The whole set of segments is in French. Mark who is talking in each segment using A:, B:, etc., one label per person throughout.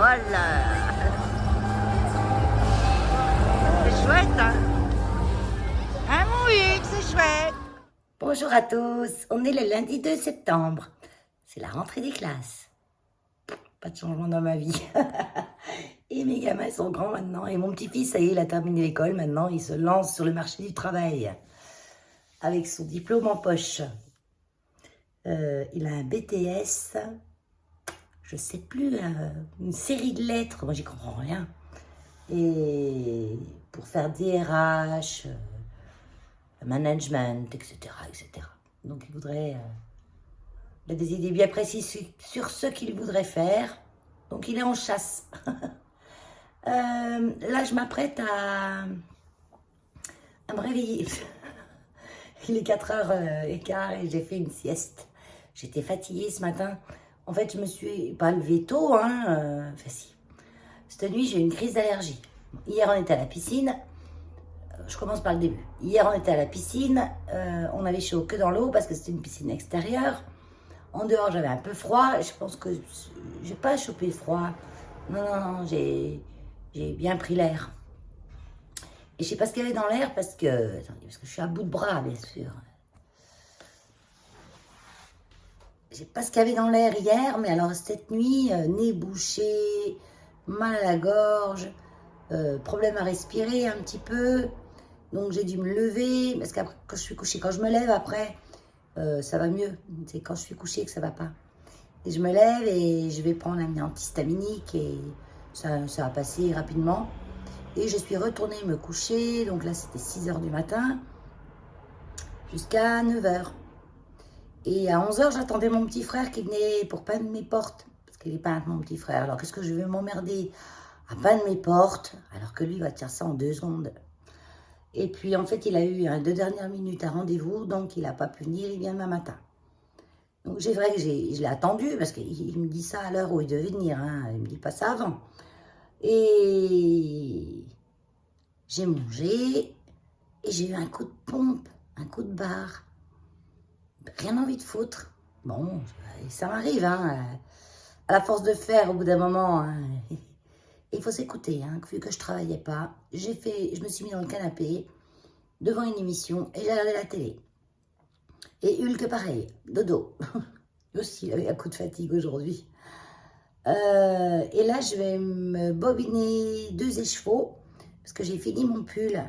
A: Voilà. C'est chouette, hein? Hein, mon Hugues, c'est chouette.
B: Bonjour à tous, on est le lundi 2 septembre. C'est la rentrée des classes. Pas de changement dans ma vie. Et mes gamins sont grands maintenant. Et mon petit-fils, ça y est, il a terminé l'école. Maintenant, il se lance sur le marché du travail. Avec son diplôme en poche. Il a un BTS. Je sais plus, une série de lettres. Moi, j'y comprends rien. Et pour faire DRH, management, etc., etc. Donc, il voudrait... il a des idées bien précises sur ce qu'il voudrait faire. Donc, il est en chasse. Là, je m'apprête à me réveiller. Il est 4h15 et j'ai fait une sieste. J'étais fatiguée ce matin. En fait, je me suis pas levée tôt. Enfin, si. Cette nuit, j'ai eu une crise d'allergie. Hier, on était à la piscine. Je commence par le début. Hier, on était à la piscine. On avait chaud que dans l'eau parce que c'était une piscine extérieure. En dehors, j'avais un peu froid. Je pense que j'ai pas chopé froid. Non, non, non, j'ai bien pris l'air. Et je sais pas ce qu'il y avait dans l'air parce que je suis à bout de bras, bien sûr. Je sais pas ce qu'il y avait dans l'air hier, mais alors cette nuit, nez bouché, mal à la gorge, problème à respirer un petit peu. Donc j'ai dû me lever, parce qu'après, quand je suis couchée, quand je me lève après, ça va mieux. C'est quand je suis couchée que ça va pas. Et je me lève et je vais prendre un antihistaminique et ça va passer rapidement. Et je suis retournée me coucher, donc là c'était 6h du matin, jusqu'à 9h. Et à 11h, j'attendais mon petit frère qui venait pour peindre mes portes, parce qu'il est peintre, mon petit frère. Alors qu'est-ce que je vais m'emmerder à peindre mes portes, alors que lui va faire ça en 2 secondes. Et puis en fait, il a eu de dernière minute un rendez-vous, donc il n'a pas pu venir, il vient demain matin. Donc c'est vrai que je l'ai attendu, parce qu'il me dit ça à l'heure où il devait venir, hein. Il ne me dit pas ça avant. Et j'ai mangé, et j'ai eu un coup de pompe, un coup de barre. Rien envie de foutre. Bon, ça m'arrive, hein. À la force de faire, au bout d'un moment, hein, il faut s'écouter, hein. Vu que je travaillais pas, je me suis mis dans le canapé, devant une émission, et j'ai regardé la télé. Et Hulk, pareil, dodo. Lui aussi, il avait un coup de fatigue aujourd'hui. Et là, je vais me bobiner 2 écheveaux, parce que j'ai fini mon pull.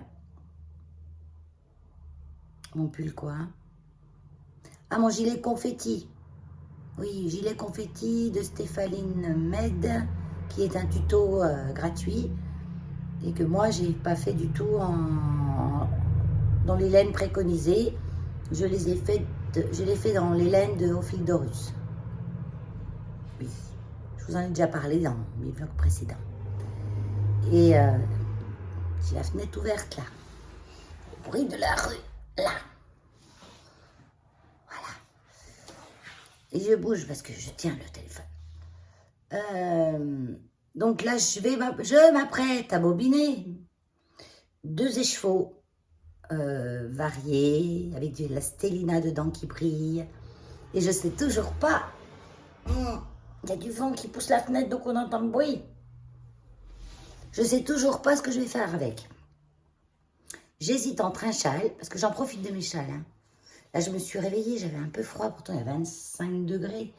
B: Mon pull quoi? Ah, mon gilet confetti. Oui, gilet confetti de Stéphane Med, qui est un tuto gratuit, et que moi, j'ai pas fait du tout dans les laines préconisées. Je l'ai fait dans les laines de Ophidorus. Oui, je vous en ai déjà parlé dans mes vlogs précédents. Et j'ai la fenêtre ouverte là. Le bruit de la rue, là. Voilà. Et je bouge parce que je tiens le téléphone. Donc là, je m'apprête à bobiner 2 écheveaux variés, avec de la stélina dedans qui brille. Et je sais toujours pas. Il y a du vent qui pousse la fenêtre, donc on entend le bruit. Je sais toujours pas ce que je vais faire avec. J'hésite entre un châle, parce que j'en profite de mes châles. Hein. Là, je me suis réveillée, j'avais un peu froid, pourtant il y a 25 degrés.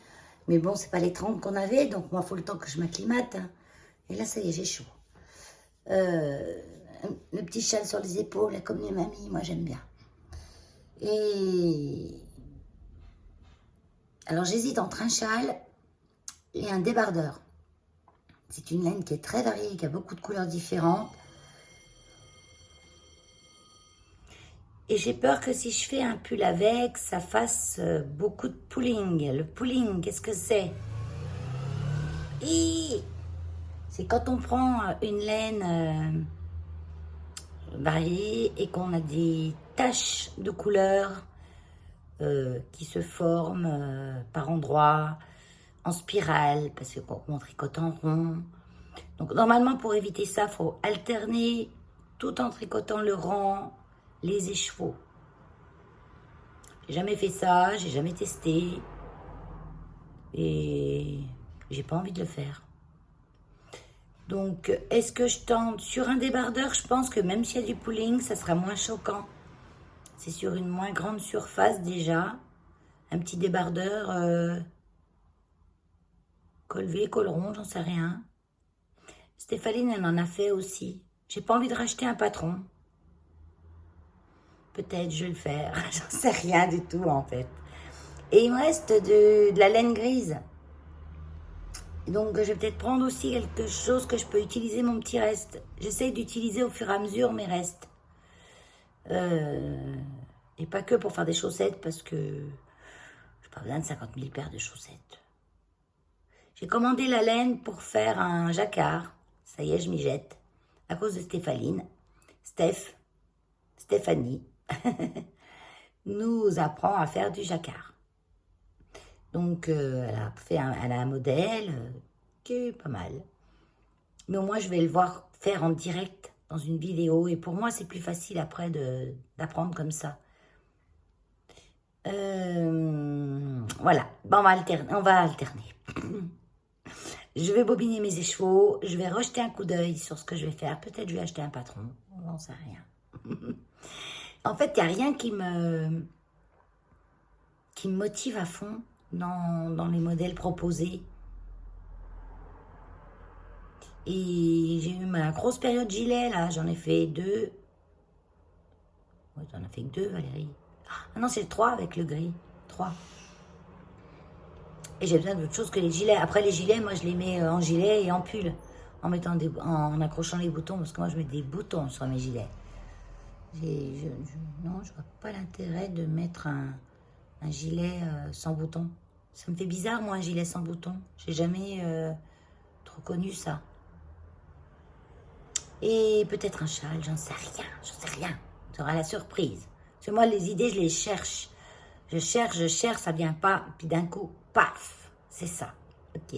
B: Mais bon, c'est pas les 30 qu'on avait, donc moi, il faut le temps que je m'acclimate. Hein. Et là, ça y est, j'ai chaud. Le petit châle sur les épaules, comme les mamies, moi, j'aime bien. Et alors, j'hésite entre un châle et un débardeur. C'est une laine qui est très variée, qui a beaucoup de couleurs différentes. Et j'ai peur que si je fais un pull avec, ça fasse beaucoup de pulling. Le pulling, qu'est-ce que c'est? C'est quand on prend une laine variée et qu'on a des taches de couleurs qui se forment par endroits, en spirale, parce qu'on tricote en rond. Donc normalement, pour éviter ça, il faut alterner tout en tricotant le rang, les écheveaux. J'ai jamais fait ça, j'ai jamais testé. Et j'ai pas envie de le faire. Donc, est-ce que je tente sur un débardeur? Je pense que même s'il y a du pooling, ça sera moins choquant. C'est sur une moins grande surface déjà. Un petit débardeur col V, col rond, j'en sais rien. Stéphaline, elle en a fait aussi. J'ai pas envie de racheter un patron. Peut-être je vais le faire. J'en sais rien du tout en fait. Et il me reste de la laine grise. Donc je vais peut-être prendre aussi quelque chose que je peux utiliser mon petit reste. J'essaye d'utiliser au fur et à mesure mes restes. Et pas que pour faire des chaussettes parce que j'ai pas besoin de 50 000 paires de chaussettes. J'ai commandé la laine pour faire un jacquard. Ça y est, je m'y jette. À cause de Stéphaline. Stéphanie, nous apprend à faire du jacquard. Donc, elle a un modèle qui est pas mal. Mais au moins, je vais le voir faire en direct dans une vidéo. Et pour moi, c'est plus facile après d'apprendre comme ça. Voilà. Ben, on va alterner. Je vais bobiner mes écheveaux. Je vais rejeter un coup d'œil sur ce que je vais faire. Peut-être je vais acheter un patron. On n'en sait rien. En fait, il n'y a rien qui me motive à fond dans les modèles proposés. Et j'ai eu ma grosse période gilet, là. J'en ai fait 2. Ouais, t'en as fait que 2, Valérie. Ah non, c'est 3 avec le gris. 3. Et j'ai besoin d'autre chose que les gilets. Après, les gilets, moi, je les mets en gilet et en pull. En accrochant les boutons. Parce que moi, je mets des boutons sur mes gilets. Non, je vois pas l'intérêt de mettre un gilet sans bouton. Ça me fait bizarre, moi, un gilet sans bouton. J'ai jamais trop connu ça. Et peut-être un châle, j'en sais rien. Ça sera la surprise. Parce que moi, les idées, je les cherche. Je cherche, ça vient pas. Puis d'un coup, paf, c'est ça. Ok.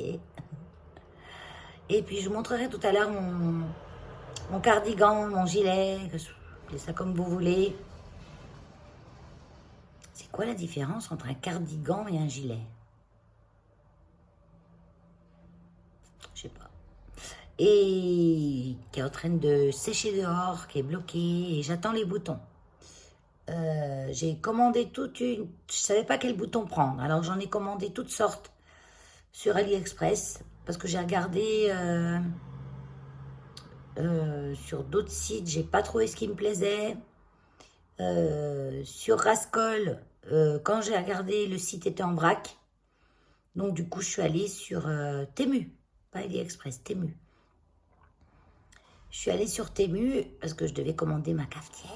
B: Et puis, je vous montrerai tout à l'heure mon cardigan, mon gilet, appelez ça comme vous voulez. C'est quoi la différence entre un cardigan et un gilet? Je sais pas. Et qui est en train de sécher dehors, qui est bloqué, et j'attends les boutons. J'ai commandé je savais pas quel bouton prendre, alors j'en ai commandé toutes sortes sur AliExpress, parce que j'ai regardé sur d'autres sites, j'ai pas trouvé ce qui me plaisait. Sur Rascol, quand j'ai regardé, le site était en vrac, donc du coup je suis allée sur Temu, pas AliExpress, Temu. Je suis allée sur Temu parce que je devais commander ma cafetière.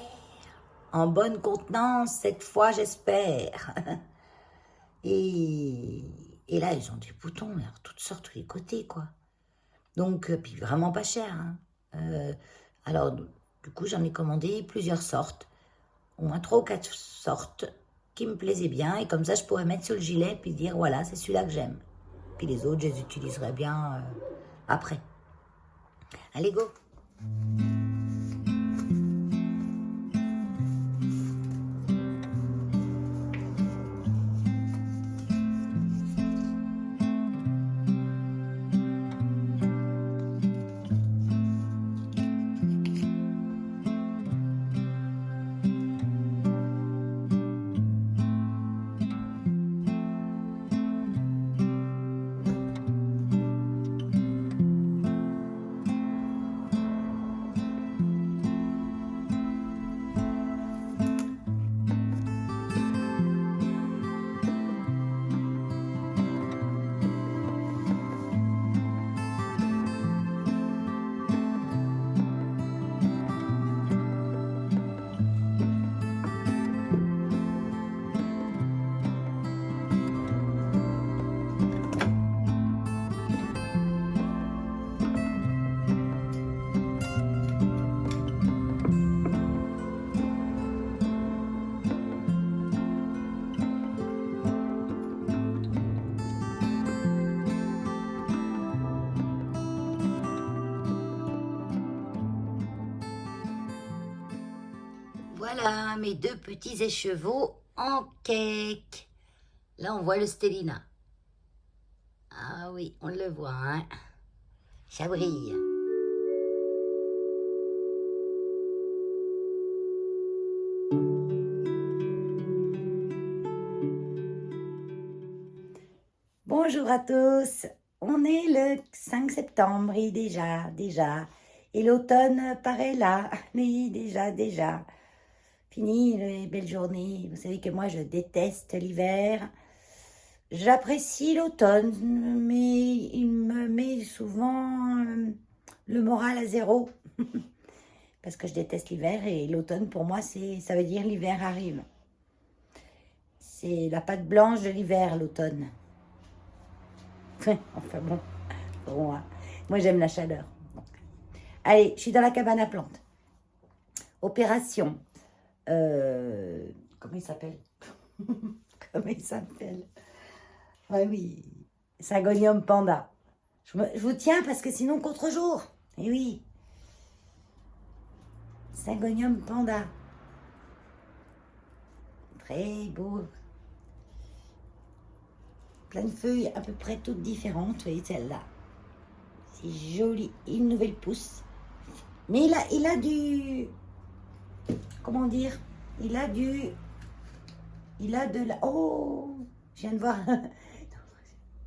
B: En bonne contenance, cette fois, j'espère. Et là, ils ont des boutons, alors, toutes sortes, tous les côtés, quoi. Donc, puis vraiment pas cher. Hein. Alors, du coup, j'en ai commandé plusieurs sortes. Au moins 3 ou 4 sortes qui me plaisaient bien. Et comme ça, je pourrais mettre sur le gilet puis dire, voilà, c'est celui-là que j'aime. Puis les autres, je les utiliserai bien après. Allez, go! Voilà mes 2 petits écheveaux en cake. Là, on voit le Stellina. Ah oui, on le voit, hein. Ça brille. Bonjour à tous. On est le 5 septembre et déjà. Et l'automne paraît là. Mais déjà. Fini les belles journées. Vous savez que moi, je déteste l'hiver. J'apprécie l'automne, mais il me met souvent le moral à zéro. Parce que je déteste l'hiver et l'automne, pour moi, ça veut dire l'hiver arrive. C'est la pâte blanche de l'hiver, l'automne. Enfin bon, moi j'aime la chaleur. Donc. Allez, je suis dans la cabane à plantes. Opération. Comment il s'appelle? Comment il s'appelle? Ouais, oui, Syngonium panda. Je vous tiens parce que sinon contre-jour. Eh oui. Syngonium panda. Très beau. Plein de feuilles à peu près toutes différentes. Vous voyez celle-là. C'est joli. Une nouvelle pousse. Mais il a du... Comment dire? Il a de la... Oh! Je viens de voir... Vous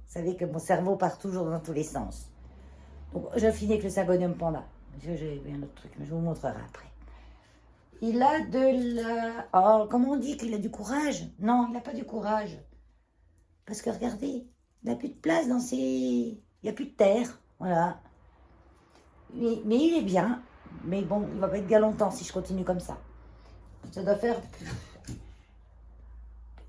B: savez que mon cerveau part toujours dans tous les sens. Donc, je finis avec le Syngonium panda. J'ai un autre truc, mais je vous montrerai après. Il a de la... Oh, comment on dit qu'il a du courage? Non, il n'a pas du courage. Parce que regardez, il n'a plus de place dans ses... Il n'y a plus de terre, voilà. Mais il est bien. Mais bon, il ne va pas être bien longtemps si je continue comme ça. Ça doit faire...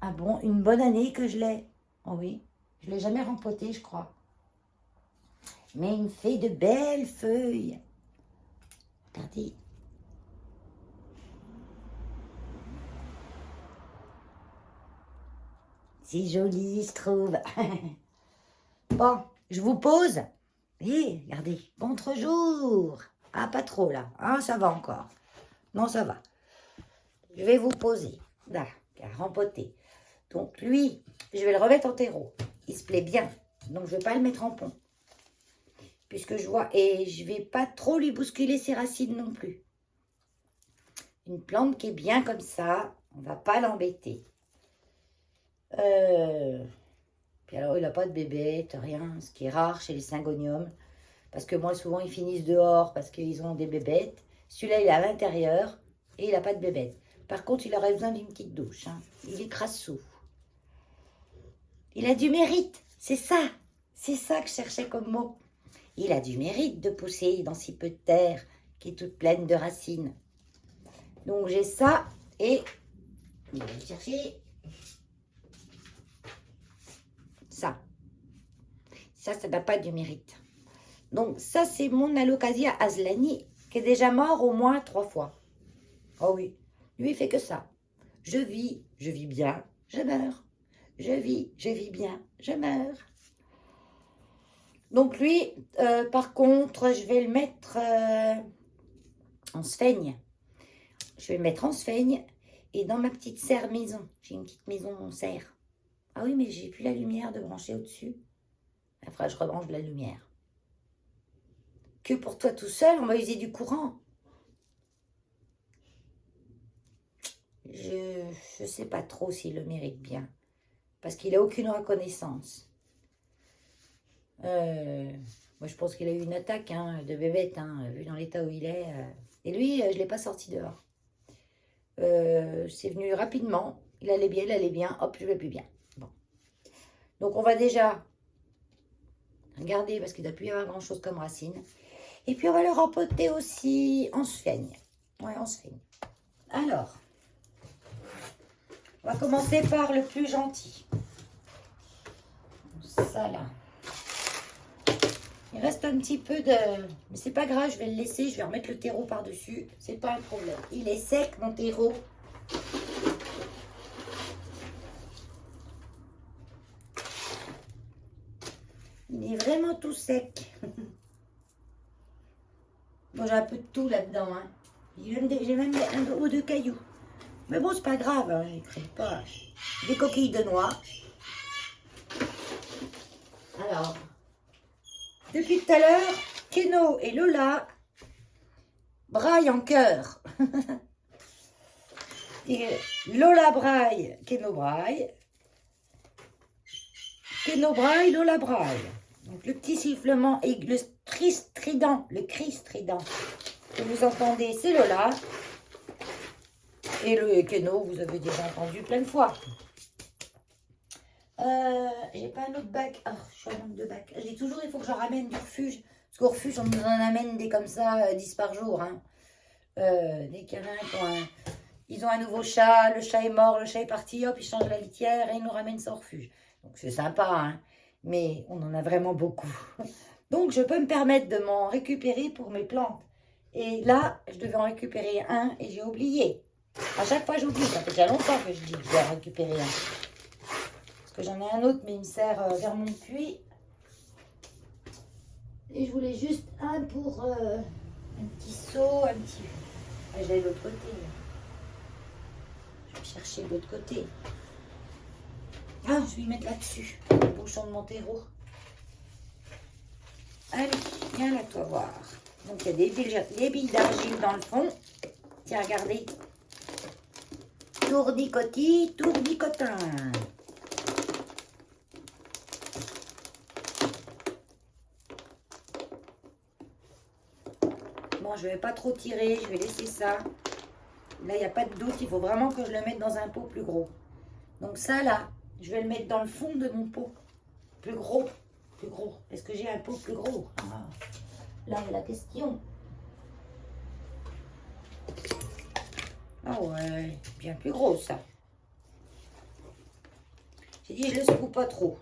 B: Ah bon, une bonne année que je l'ai. Oh oui, je ne l'ai jamais rempoté, je crois. Mais il me fait de belles feuilles. Regardez. C'est joli, je trouve. Bon, je vous pose. Et regardez, contre-jour. Ah, pas trop là. Ah, ça va encore. Non, ça va. Je vais vous poser. Là, rempoter. Donc lui, je vais le remettre en terreau. Il se plaît bien. Donc je ne vais pas le mettre en pont. Puisque je vois... Et je ne vais pas trop lui bousculer ses racines non plus. Une plante qui est bien comme ça, on ne va pas l'embêter. Puis alors, il n'a pas de bébête, rien. Ce qui est rare chez les syngoniums. Parce que moi, souvent, ils finissent dehors parce qu'ils ont des bébêtes. Celui-là, il est à l'intérieur et il n'a pas de bébête. Par contre, il aurait besoin d'une petite douche. Hein. Il est crassou. Il a du mérite. C'est ça. C'est ça que je cherchais comme mot. Il a du mérite de pousser dans si peu de terre qui est toute pleine de racines. Donc, j'ai ça et je vais chercher ça. Ça n'a pas du mérite. Donc, ça, c'est mon Alocasia Aslani qui est déjà mort au moins 3 fois. Oh oui. Lui, il fait que ça. Je vis bien, je meurs. Je vis bien, je meurs. Donc lui, par contre, je vais le mettre en sphaigne. Je vais le mettre en sphaigne et dans ma petite serre maison. J'ai une petite maison en serre. Ah oui, mais j'ai plus la lumière de brancher au-dessus. Il faudra que je rebranche de la lumière. Que pour toi tout seul, on va user du courant. Je ne sais pas trop s'il le mérite bien. Parce qu'il n'a aucune reconnaissance. Moi, je pense qu'il a eu une attaque de bébête, vu dans l'état où il est. Et lui, je ne l'ai pas sorti dehors. C'est venu rapidement. Il allait bien. Hop, je ne vais plus bien. Bon. Donc, on va déjà regarder, parce qu'il ne doit plus y avoir grand-chose comme racine. Et puis, on va le rempoter aussi en sphaigne. Ouais, en sphaigne. Alors, on va commencer par le plus gentil. Ça, là. Il reste un petit peu de... Mais c'est pas grave, je vais le laisser. Je vais remettre le terreau par-dessus. C'est pas un problème. Il est sec, mon terreau. Il est vraiment tout sec. Bon, j'ai un peu de tout là-dedans. J'ai même un ou deux cailloux. Mais bon, c'est pas grave. J'écris pas. Des coquilles de noix. Alors... Depuis tout à l'heure, Keno et Lola braillent en chœur. Lola braille, Keno braille. Keno braille, Lola braille. Donc le petit sifflement et le cri strident, que vous entendez, c'est Lola. Et le Keno, vous avez déjà entendu plein de fois. J'ai pas un autre bac. Ah, je suis en manque de bac. Je dis toujours, il faut que je ramène du refuge. Parce qu'au refuge, on nous en amène des comme ça, 10 par jour. Hein. Des canins qui ont ils ont un nouveau chat, le chat est mort, le chat est parti, hop, ils changent la litière et ils nous ramènent ça au refuge. Donc c'est sympa, hein. Mais on en a vraiment beaucoup. Donc je peux me permettre de m'en récupérer pour mes plantes. Et là, je devais en récupérer un et j'ai oublié. À chaque fois, j'oublie. Ça fait déjà longtemps que je dis que je dois en récupérer un. Parce que j'en ai un autre, mais il me sert vers mon puits. Et je voulais juste un pour un petit seau, un petit... Ah, j'allais de l'autre côté. Je vais chercher de l'autre côté. Ah, je vais y mettre là-dessus, le bouchon de mon terreau. Allez, viens là, toi voir. Donc, il y a des billes d'argile dans le fond. Tiens, regardez. Tournicotis, tournicotin. Bon, je ne vais pas trop tirer, je vais laisser ça. Là, il n'y a pas de doute, il faut vraiment que je le mette dans un pot plus gros. Donc ça, là, je vais le mettre dans le fond de mon pot. Plus gros, plus gros. Est-ce que j'ai un pot plus gros? Ah, là, il y a la question. Ah ouais, bien plus gros, ça. J'ai dit, je le secoue pas trop.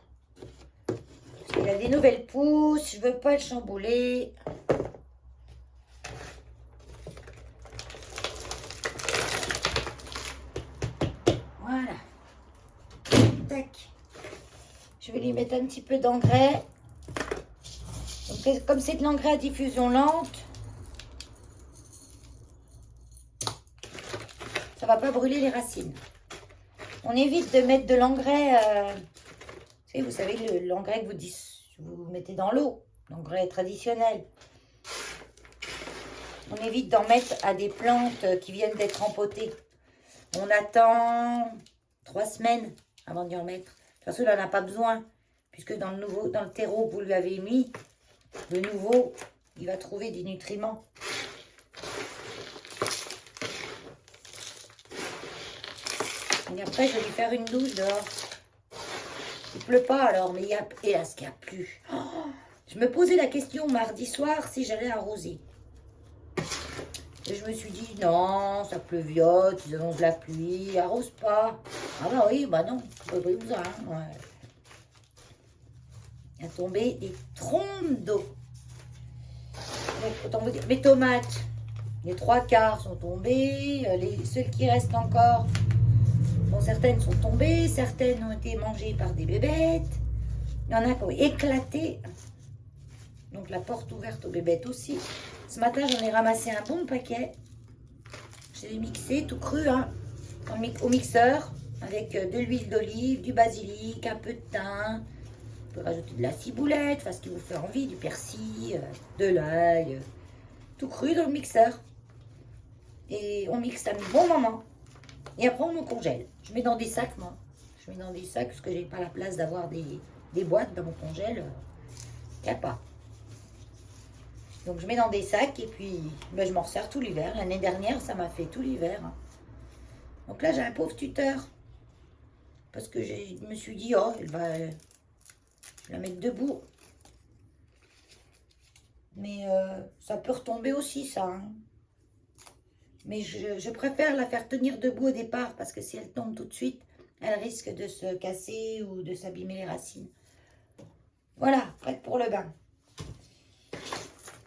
B: Parce qu'il a des nouvelles pousses, je veux pas le chambouler. Voilà. Tac. Je vais lui mettre un petit peu d'engrais. Comme c'est de l'engrais à diffusion lente, ça va pas brûler les racines. On évite de mettre de l'engrais, vous savez, l'engrais que vous mettez dans l'eau, l'engrais traditionnel. On évite d'en mettre à des plantes qui viennent d'être empotées. On attend 3 semaines avant d'y en mettre. De toute façon, il n'en a pas besoin, puisque dans le terreau que vous lui avez mis, le nouveau, il va trouver des nutriments. Et après, je vais lui faire une douche dehors. Il pleut pas alors, mais il y a... Et là, ce qu'il n'y a plus. Oh, je me posais la question mardi soir si j'allais arroser. Et je me suis dit, non, ça pleuviote, ils annoncent la pluie, arrose pas. Ah bah oui, bah non, pas besoin. Ouais. Il a tombé des trompes d'eau. Autant vous dire, mes tomates, les 3/4 sont tombées, celles qui restent encore, bon, certaines sont tombées, certaines ont été mangées par des bébêtes, il y en a qui ont éclaté, donc la porte ouverte aux bébêtes aussi. Ce matin, j'en ai ramassé un bon paquet, je l'ai mixé tout cru, hein, au mixeur, avec de l'huile d'olive, du basilic, un peu de thym. On peut rajouter de la ciboulette, enfin ce qui vous fait envie, du persil, de l'ail, tout cru dans le mixeur. Et on mixe un bon moment. Et après, on me congèle. Je mets dans des sacs, moi. Je mets dans des sacs parce que j'ai pas la place d'avoir des boîtes dans mon congèle. Il n'y a pas. Donc, je mets dans des sacs et puis ben, je m'en resserre tout l'hiver. L'année dernière, ça m'a fait tout l'hiver. Hein. Donc là, j'ai un pauvre tuteur. Parce que je me suis dit, oh, je vais la mettre debout. Mais ça peut retomber aussi, ça. Hein. Mais je préfère la faire tenir debout au départ parce que si elle tombe tout de suite, elle risque de se casser ou de s'abîmer les racines. Voilà, prête pour le bain.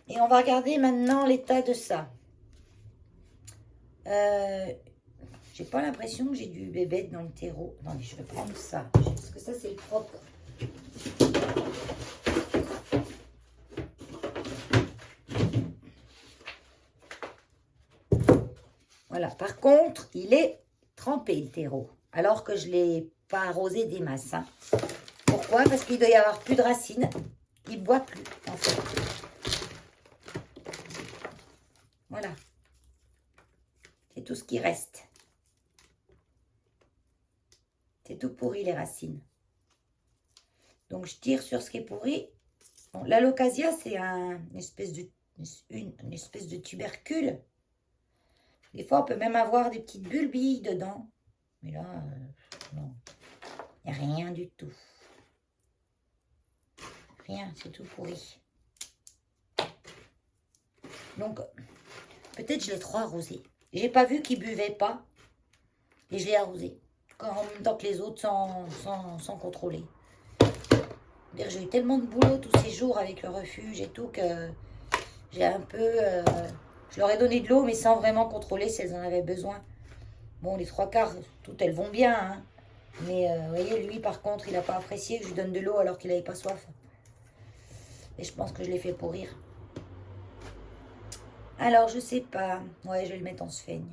B: Et on va regarder maintenant l'état de ça. J'ai pas l'impression que j'ai du bébête dans le terreau. Non, mais je vais prendre ça. Parce que ça, c'est le propre. Voilà. Par contre, il est trempé, le terreau. Alors que je ne l'ai pas arrosé des masses. Hein. Pourquoi? Parce qu'il doit y avoir plus de racines. Il ne boit plus, en fait. Voilà. C'est tout ce qui reste. C'est tout pourri, les racines. Donc, je tire sur ce qui est pourri. Bon, l'alocasia, c'est une espèce de tubercule. Des fois, on peut même avoir des petites bulbilles dedans. Mais là, non. Il n'y a rien du tout. Rien, c'est tout pourri. Donc, peut-être je l'ai trop arrosé. J'ai pas vu qu'il buvait pas. Et je l'ai arrosé. En même temps que les autres, sans contrôler. J'ai eu tellement de boulot tous ces jours avec le refuge et tout que j'ai un peu... je leur ai donné de l'eau, mais sans vraiment contrôler si elles en avaient besoin. Bon, les 3/4, toutes elles vont bien. Hein. Mais vous voyez, lui, par contre, il n'a pas apprécié que je lui donne de l'eau alors qu'il n'avait pas soif. Et je pense que je l'ai fait pourrir. Alors, je sais pas. Ouais, je vais le mettre en sphaigne.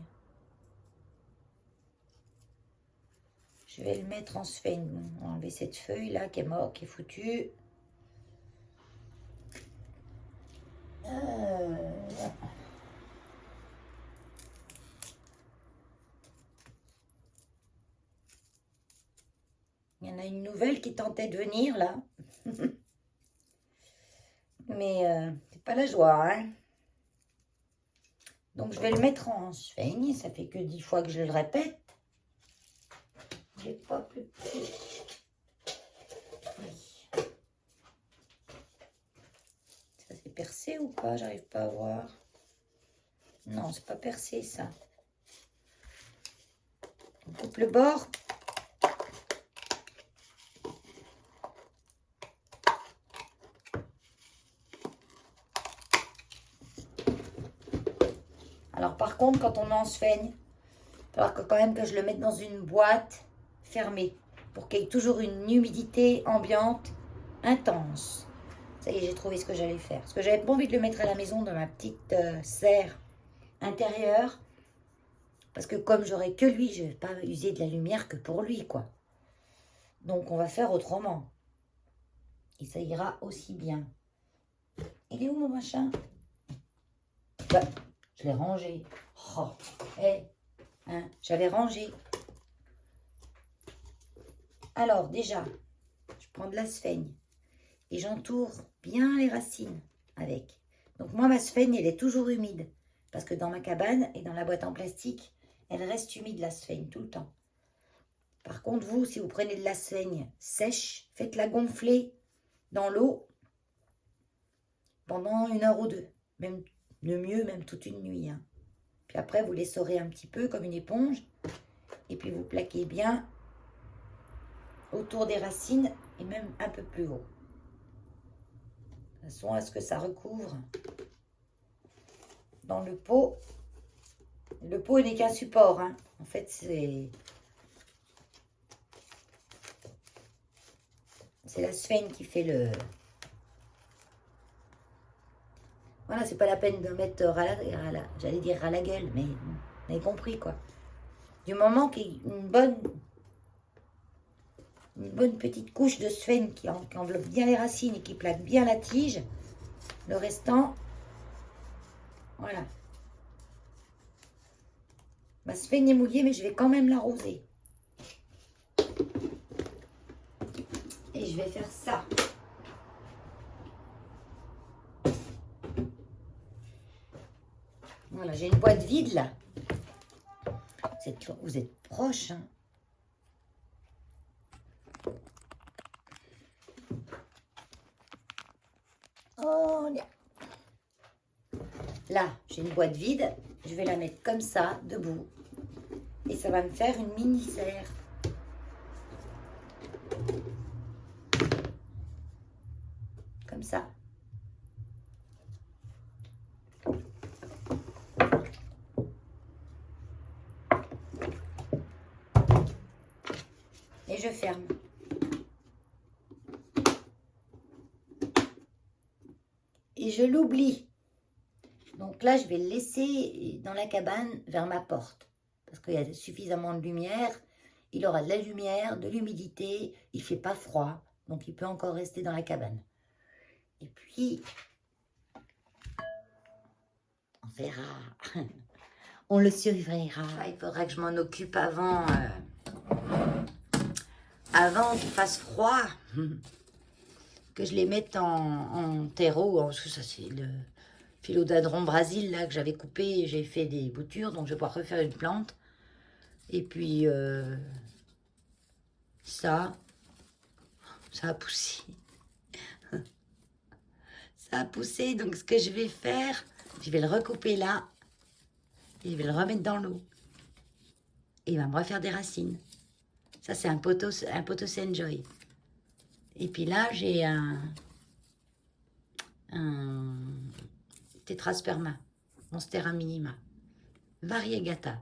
B: Je vais le mettre en sphaigne. On va enlever cette feuille-là qui est morte, qui est foutue. Il y en a une nouvelle qui tentait de venir, là. Mais c'est pas la joie, hein. Donc, je vais le mettre en sphaigne. Ça fait que 10 fois que je le répète. J'ai pas plus petit. Oui. Ça, c'est percé ou pas? J'arrive pas à voir. Non, c'est pas percé, ça. On coupe le bord. Alors, par contre, quand on en sphaigne, il va falloir quand même que je le mette dans une boîte fermée pour qu'il y ait toujours une humidité ambiante intense. Ça y est, j'ai trouvé ce que j'allais faire. Parce que j'avais pas envie de le mettre à la maison dans ma petite serre intérieure. Parce que comme j'aurais que lui, je ne vais pas user de la lumière que pour lui, quoi. Donc, on va faire autrement. Et ça ira aussi bien. Il est où mon machin? Bah, je l'ai rangé. Oh, hey, hein, j'avais rangé. Alors, déjà, je prends de la sphaigne et j'entoure bien les racines avec. Donc, moi, ma sphaigne, elle est toujours humide. Parce que dans ma cabane et dans la boîte en plastique, elle reste humide, la sphaigne, tout le temps. Par contre, vous, si vous prenez de la sphaigne sèche, faites-la gonfler dans l'eau pendant 1 heure ou 2. Même le mieux, même toute une nuit. Hein. Puis après, vous l'essorez un petit peu comme une éponge. Et puis, vous plaquez bien autour des racines et même un peu plus haut. De façon à ce que ça recouvre dans le pot. Le pot n'est qu'un support. Hein. En fait, c'est la sphaigne qui fait le... Voilà, c'est pas la peine de mettre j'allais dire à la gueule, mais vous avez compris, quoi. Du moment qu'il y a une bonne petite couche de sphaigne qui enveloppe bien les racines et qui plaque bien la tige, le restant, voilà. Ma sphaigne est mouillée, mais je vais quand même l'arroser. Et je vais faire ça. Voilà, j'ai une boîte vide là. Vous êtes proche, hein. Oh, là, j'ai une boîte vide. Je vais la mettre comme ça, debout. Et ça va me faire une mini serre. Comme ça. Et je ferme. Et je l'oublie. Donc là, je vais le laisser dans la cabane vers ma porte. Parce qu'il y a suffisamment de lumière. Il aura de la lumière, de l'humidité. Il ne fait pas froid. Donc il peut encore rester dans la cabane. Et puis, on verra. On le surveillera. Il faudra que je m'en occupe avant qu'il fasse froid. que je les mette en terreau. Ça, c'est le philodendron Brésil là, que j'avais coupé. J'ai fait des boutures, donc je vais pouvoir refaire une plante. Et puis, ça a poussé. Ça a poussé, donc ce que je vais faire, je vais le recouper là. Et je vais le remettre dans l'eau. Et il va me refaire des racines. Ça, c'est un pothos enjoy. Et puis là, j'ai un tétrasperma, monstera minima, variegata.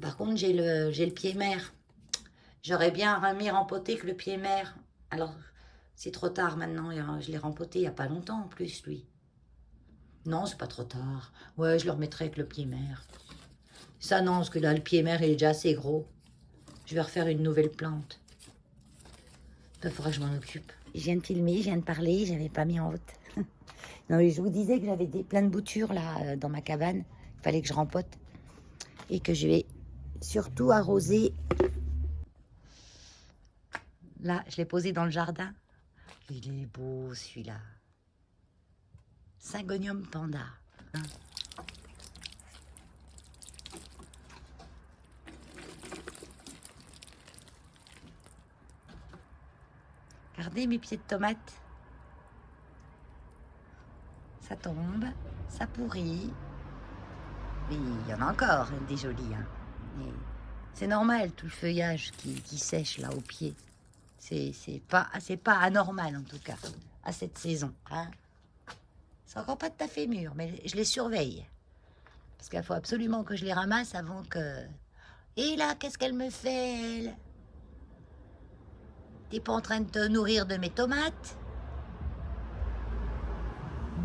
B: Par contre, j'ai le pied mère. J'aurais bien remis rempoté que le pied mère. Alors, c'est trop tard maintenant. Je l'ai rempoté il n'y a pas longtemps en plus, lui. Non, c'est pas trop tard. Ouais, je le remettrai avec le pied mère. Ça, non, parce que là, le pied mère, il est déjà assez gros. Je vais refaire une nouvelle plante. Il faudra que je m'en occupe. Je viens de filmer, je viens de parler, j'avais pas mis en haute. Non, mais je vous disais que j'avais plein de boutures là dans ma cabane. Il fallait que je rempote. Et que je vais surtout arroser. Là, je l'ai posé dans le jardin. Il est beau celui-là. Syngonium panda. Hein. Regardez mes pieds de tomates. Ça tombe, ça pourrit. Mais il y en a encore des jolis. Hein. C'est normal tout le feuillage qui sèche là au pied. C'est pas anormal en tout cas à cette saison. Hein. C'est encore pas tout à fait mûr, mais je les surveille. Parce qu'il faut absolument que je les ramasse avant que... Et là, qu'est-ce qu'elle me fait, elle? T'es pas en train de te nourrir de mes tomates?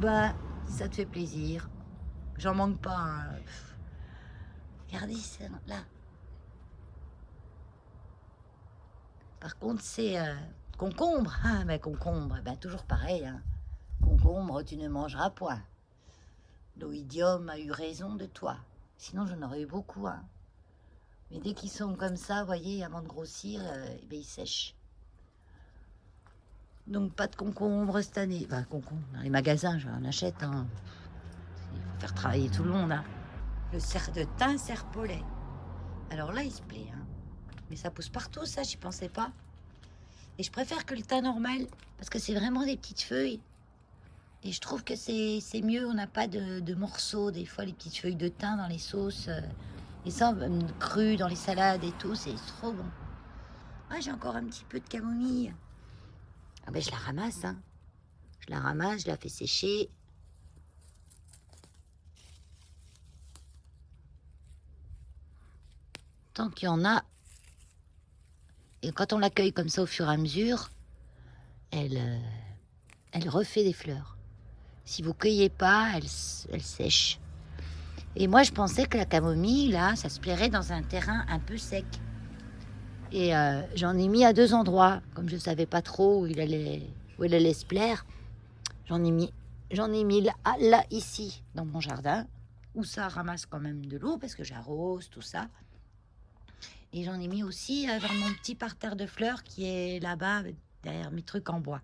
B: Bah, ça te fait plaisir. J'en manque pas. Hein. Regardez, c'est là. Par contre, c'est concombre. Ah, mais concombre, ben, toujours pareil. Hein. Concombre, tu ne mangeras point. L'oïdium a eu raison de toi. Sinon, j'en aurais eu beaucoup. Hein. Mais dès qu'ils sont comme ça, vous voyez, avant de grossir, ben, ils sèchent. Donc, pas de concombre cette année. Enfin, concombre, dans les magasins, j'en achète. Hein. Il faut faire travailler tout le monde. Hein. Le cerf de thym serpolet. Alors là, il se plaît. Hein. Mais ça pousse partout, ça, j'y pensais pas. Et je préfère que le thym normal, parce que c'est vraiment des petites feuilles. Et je trouve que c'est mieux, on n'a pas de morceaux. Des fois, les petites feuilles de thym dans les sauces. Et ça, cru dans les salades et tout, c'est trop bon. Ah, j'ai encore un petit peu de camomille. Ah ben, je la ramasse, hein. Je la ramasse, je la fais sécher. Tant qu'il y en a. Et quand on l'accueille comme ça au fur et à mesure, elle refait des fleurs. Si vous cueillez pas, elle sèche. Et moi, je pensais que la camomille, là, ça se plairait dans un terrain un peu sec. Et j'en ai mis à 2 endroits. Comme je ne savais pas trop où elle allait se plaire, j'en ai mis là, ici, dans mon jardin, où ça ramasse quand même de l'eau, parce que j'arrose, tout ça. Et j'en ai mis aussi dans mon petit parterre de fleurs qui est là-bas, derrière mes trucs en bois.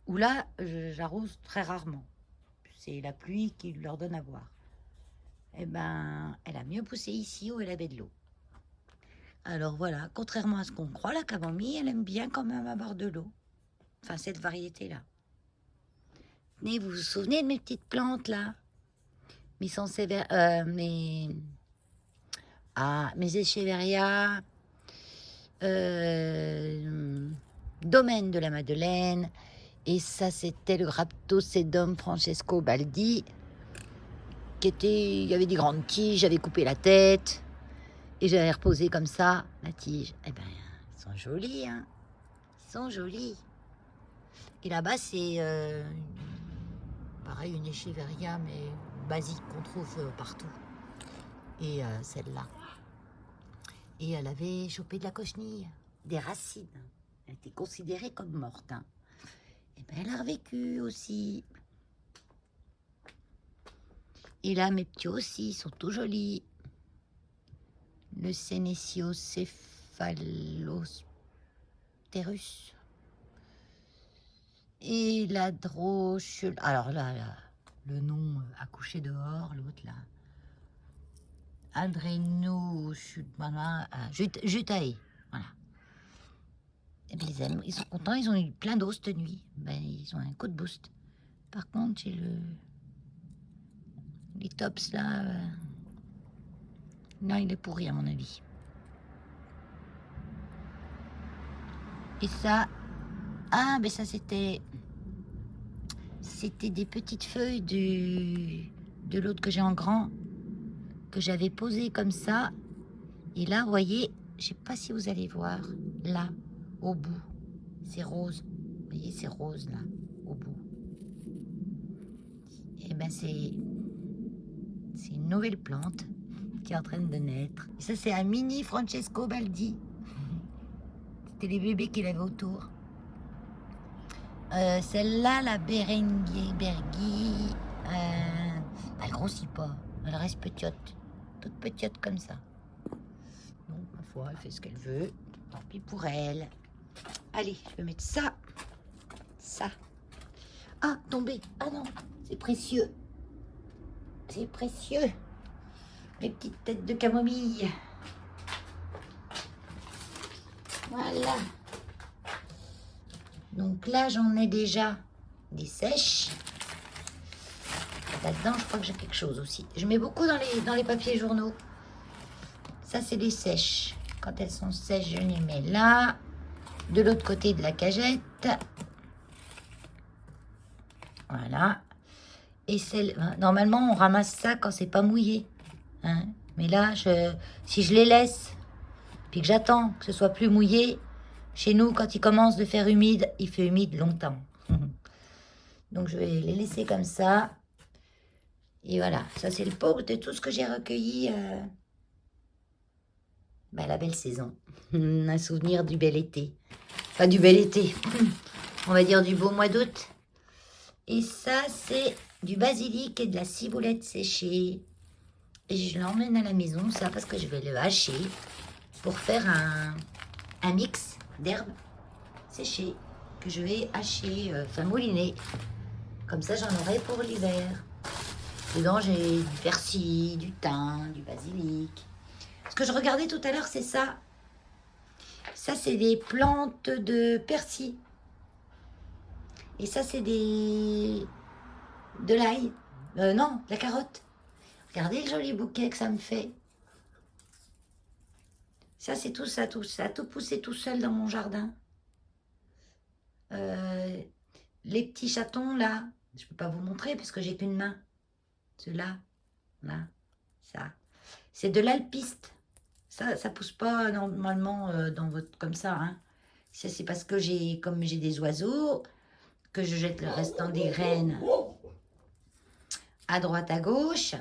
B: Où là, j'arrose très rarement. C'est la pluie qui leur donne à boire. Eh ben, elle a mieux poussé ici où elle avait de l'eau. Alors voilà, contrairement à ce qu'on croit, la camomille, elle aime bien quand même avoir de l'eau. Enfin, cette variété-là. Mais vous vous souvenez de mes petites plantes, là? Mes sansevieria, mes echeveria, domaine de la Madeleine, et ça c'était le Graptosedum Francesco Baldi, il y avait des grandes tiges, j'avais coupé la tête, et j'avais reposé comme ça, la tige. Eh ben, ils sont jolis, hein. Ils sont jolis. Et là-bas, c'est pareil, une echeveria, mais basique, qu'on trouve partout. Et celle-là. Et elle avait chopé de la cochenille, des racines. Elle était considérée comme morte. Hein. Et ben, elle a revécu aussi. Et là, mes petits aussi, ils sont tout jolis. Le Sénétiocéphalopterus. Et la drochule. Alors là, le nom accouché dehors, l'autre là. Adreno Jutae. Voilà. Et bien, les animaux, ils sont contents, ils ont eu plein d'os cette nuit. Ben, ils ont un coup de boost. Par contre, j'ai les tops là. Non, il est pourri à mon avis. Et ça. Ah, mais ça c'était des petites feuilles de l'autre que j'ai en grand, que j'avais posé comme ça. Et là, vous voyez, je sais pas si vous allez voir, là, au bout, c'est rose. Vous voyez, c'est rose là, au bout. Et ben c'est une nouvelle plante qui est en train de naître. Et ça, c'est un mini Francesco Baldi. C'était les bébés qu'il avait autour. Celle-là, la Berenghi, elle grossit pas. Elle reste petite, toute petite comme ça. Donc, ma foi, elle fait ce qu'elle veut. Tant pis pour elle. Allez, je vais mettre ça. Ça. Ah, tombé. Ah non, c'est précieux. C'est précieux. Les petites têtes de camomille. Voilà. Donc là, j'en ai déjà des sèches. Là-dedans, je crois que j'ai quelque chose aussi. Je mets beaucoup dans les papiers journaux. Ça, c'est les sèches. Quand elles sont sèches, je les mets là. De l'autre côté de la cagette. Voilà. Et normalement, on ramasse ça quand c'est pas mouillé. Hein? Mais là, si je les laisse, puis que j'attends que ce soit plus mouillé, chez nous, quand il commence de faire humide, il fait humide longtemps. Donc, je vais les laisser comme ça. Et voilà, ça c'est le pot de tout ce que j'ai recueilli. La belle saison. Un souvenir du bel été. Enfin, du bel été. On va dire du beau mois d'août. Et ça, c'est du basilic et de la ciboulette séchée. Et je l'emmène à la maison, ça, parce que je vais le hacher pour faire un mix d'herbes séchées que je vais hacher, mouliner. Comme ça, j'en aurai pour l'hiver. Dedans, j'ai du persil, du thym, du basilic. Ce que je regardais tout à l'heure, c'est ça. Ça, c'est des plantes de persil. Et ça, c'est de l'ail. Non, de la carotte. Regardez le joli bouquet que ça me fait. Ça, c'est tout ça, tout ça. Tout poussé tout seul dans mon jardin. Les petits chatons, là. Je ne peux pas vous montrer parce que j'ai qu'une main. Ceux-là, là, ça. C'est de l'alpiste. Ça pousse pas normalement dans votre comme ça. Hein. Ça, c'est parce que comme j'ai des oiseaux, que je jette le restant des graines à droite, à gauche.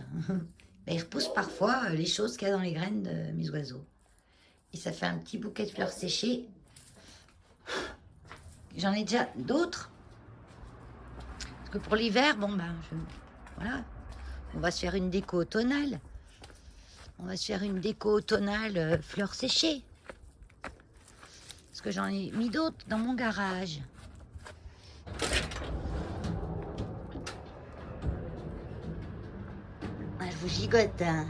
B: Ils repoussent parfois les choses qu'il y a dans les graines de mes oiseaux. Et ça fait un petit bouquet de fleurs séchées. J'en ai déjà d'autres. Parce que pour l'hiver, voilà. On va se faire une déco automnale. On va se faire une déco automnale fleurs séchées. Parce que j'en ai mis d'autres dans mon garage. Je vous gigote. Hein.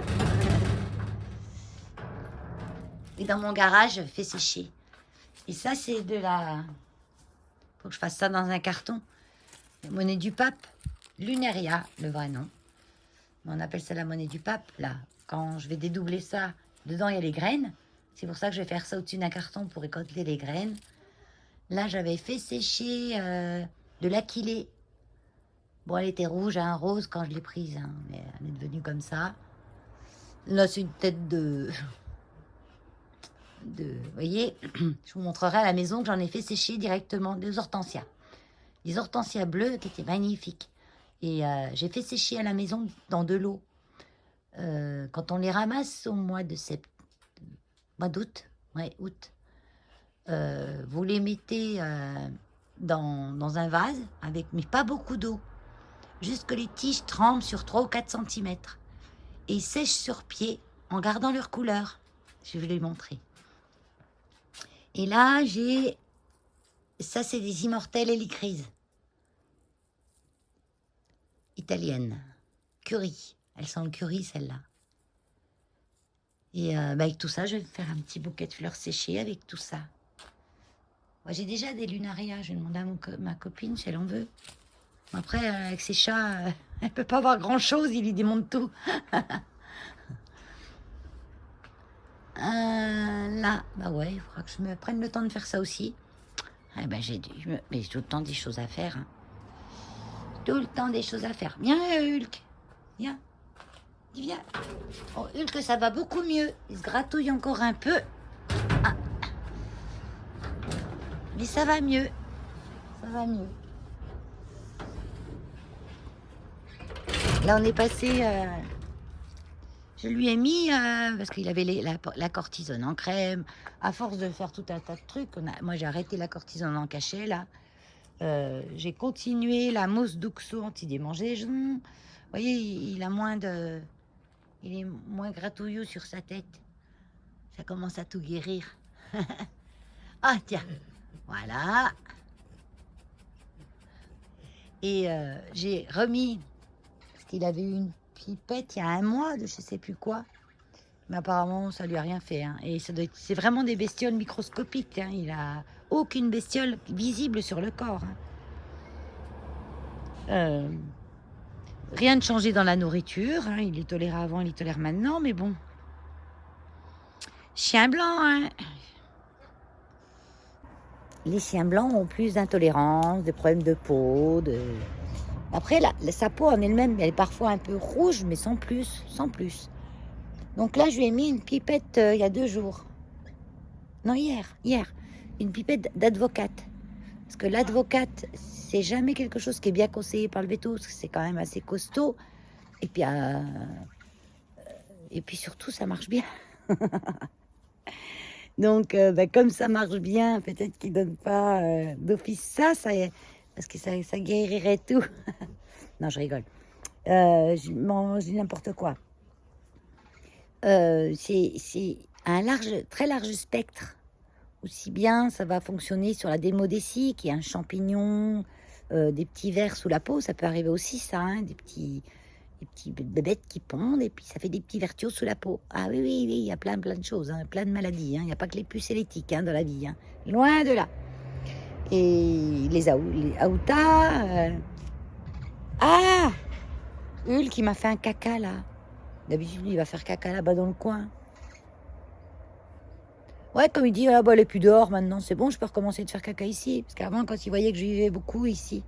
B: Et dans mon garage, je fais sécher. Et ça, c'est de la... Faut que je fasse ça dans un carton. La monnaie du pape. Luneria, le vrai nom. On appelle ça la monnaie du pape, là. Quand je vais dédoubler ça, dedans, il y a les graines. C'est pour ça que je vais faire ça au-dessus d'un carton pour récolter les graines. Là, j'avais fait sécher de l'aquilée. Bon, elle était rouge, hein, rose quand je l'ai prise. Hein, mais elle est devenue comme ça. Là, c'est une tête de... Vous voyez, je vous montrerai à la maison que j'en ai fait sécher directement des hortensias. Des hortensias bleues qui étaient magnifiques. Et j'ai fait sécher à la maison dans de l'eau. Quand on les ramasse au mois d'août, ouais, août, vous les mettez dans un vase, mais pas beaucoup d'eau. Juste que les tiges tremblent sur 3 ou 4 cm. Et ils sèchent sur pied en gardant leur couleur. Je vais vous les montrer. Et là, ça c'est des immortelles hélicrises. italienne. Curry. Elle sent le curry, celle-là. Et avec tout ça, je vais faire un petit bouquet de fleurs séchées avec tout ça. Moi, j'ai déjà des lunarias. Je vais demander à ma copine si elle en veut. Après, avec ses chats, elle peut pas voir grand-chose. Il lui démonte tout. Là, bah ouais, il faudra que je me prenne le temps de faire ça aussi. Eh ben, mais j'ai tout le temps des choses à faire. Hein. Tout le temps des choses à faire. Viens, Hulk. Viens. Viens. Oh, Hulk, ça va beaucoup mieux. Il se gratouille encore un peu. Ah. Mais ça va mieux. Ça va mieux. Là, on est passé... je lui ai mis... parce qu'il avait la cortisone en crème. À force de faire tout un tas de trucs, moi, j'ai arrêté la cortisone en cachet, là. J'ai continué la mousse d'Uxo anti-démangeaison. Vous voyez, il a moins de... Il est moins gratouilleux sur sa tête. Ça commence à tout guérir. Ah, tiens. Voilà. Et j'ai remis... Parce qu'il avait eu une pipette il y a 1 mois de je sais plus quoi. Mais apparemment, ça lui a rien fait. Hein. Et c'est vraiment des bestioles microscopiques. Hein. Il a aucune bestiole visible sur le corps. Hein. Rien de changé dans la nourriture. Hein. Il les tolérait avant, il les tolère maintenant. Mais bon. Chien blanc. Hein. Les chiens blancs ont plus d'intolérance, des problèmes de peau. Après, sa peau en elle-même, elle est parfois un peu rouge, mais sans plus. Sans plus. Donc là, je lui ai mis une pipette il y a 2 jours. Non, hier. Une pipette d'advocate. Parce que l'advocate, c'est jamais quelque chose qui est bien conseillé par le véto, parce que c'est quand même assez costaud. Et puis surtout, ça marche bien. Donc, comme ça marche bien, peut-être qu'il ne donne pas d'office ça parce que ça guérirait tout. Non, je rigole. Je mange n'importe quoi. C'est un très large spectre. Aussi bien, ça va fonctionner sur la démodécie, qui est un champignon, des petits vers sous la peau. Ça peut arriver aussi, ça, hein, des petits bébêtes qui pondent, et puis ça fait des petits vertios sous la peau. Ah oui, il y a plein de choses, hein, plein de maladies. Hein. Il n'y a pas que les puces électriques dans la vie. Hein. Loin de là. Et les aoutas... Ah Hulk qui m'a fait un caca, là. D'habitude, il va faire caca là-bas dans le coin. Ouais, comme il dit, elle est plus dehors maintenant, c'est bon, je peux recommencer de faire caca ici. Parce qu'avant, quand il voyait que je vivais beaucoup ici,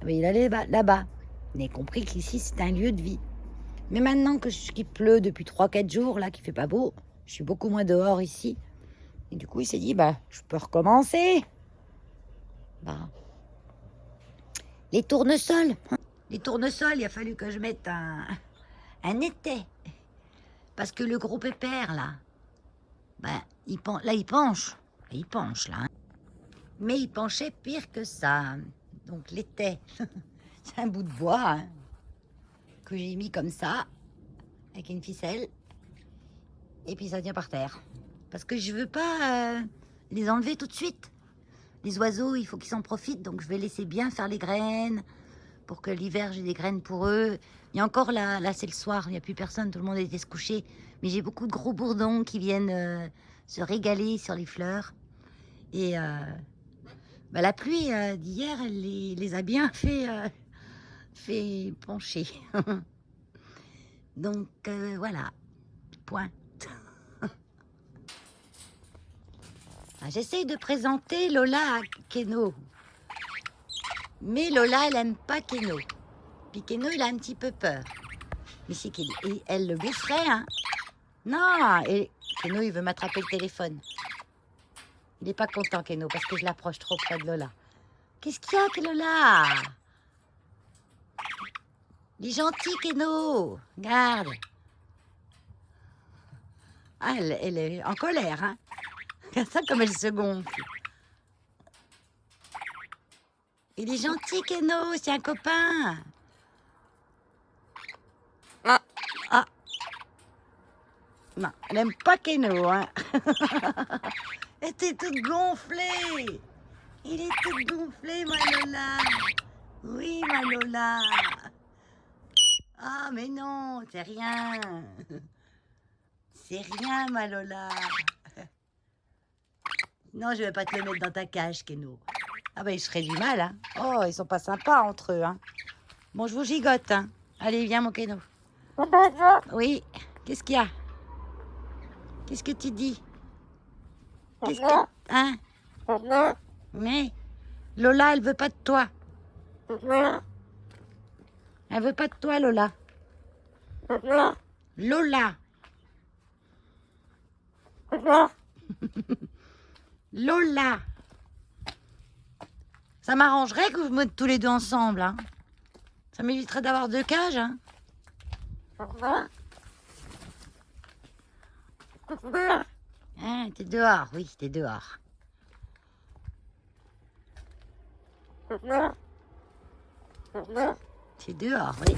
B: il allait là-bas. Il a compris qu'ici, c'est un lieu de vie. Mais maintenant qu'il pleut depuis 3-4 jours, là, qu'il fait pas beau, je suis beaucoup moins dehors ici. Et du coup, il s'est dit, je peux recommencer. Les tournesols. Les tournesols, il a fallu que je mette un étai. Parce que le gros pépère, là, il penche. Il penche, là. Hein. Mais il penchait pire que ça. Donc, l'étai, c'est un bout de bois hein, que j'ai mis comme ça, avec une ficelle. Et puis, ça tient par terre. Parce que je veux pas les enlever tout de suite. Les oiseaux, il faut qu'ils s'en profitent. Donc, je vais laisser bien faire les graines pour que l'hiver, j'ai des graines pour eux. Il y a encore là c'est le soir, il n'y a plus personne, tout le monde a été se coucher. Mais j'ai beaucoup de gros bourdons qui viennent se régaler sur les fleurs. Et la pluie d'hier, elle les a bien fait pencher. Donc voilà, point. J'essaye de présenter Lola à Keno. Mais Lola, elle aime pas Keno. Puis Keno, il a un petit peu peur. Mais c'est elle le boufferait, hein. Non, et Keno, il veut m'attraper le téléphone. Il n'est pas content, Keno, parce que je l'approche trop près de Lola. Qu'est-ce qu'il y a, Lola? Il est gentil, Keno. Regarde. Ah, elle est en colère, hein. Regarde ça comme elle se gonfle. Il est gentil, Keno, c'est un copain. Ah. Non, elle n'aime pas Keno, hein. Elle était toute gonflée. Il est tout gonflé, ma Lola. Oui, ma Lola. Ah, mais non, c'est rien. C'est rien, ma Lola. Non, je vais pas te le mettre dans ta cage, Keno. Ah bah, ils se ferait du mal, hein. Oh, ils sont pas sympas entre eux, hein. Bon, je vous gigote, hein. Allez, viens, mon Keno. Oui, qu'est-ce qu'il y a? Qu'est-ce que tu dis? Qu'est-ce que... Hein? Mais Lola, elle veut pas de toi. Elle veut pas de toi, Lola. Lola. Lola. Ça m'arrangerait que vous me mettiez tous les deux ensemble, hein. Ça m'éviterait d'avoir deux cages, hein. Hein, t'es dehors, oui, t'es dehors. T'es dehors, oui.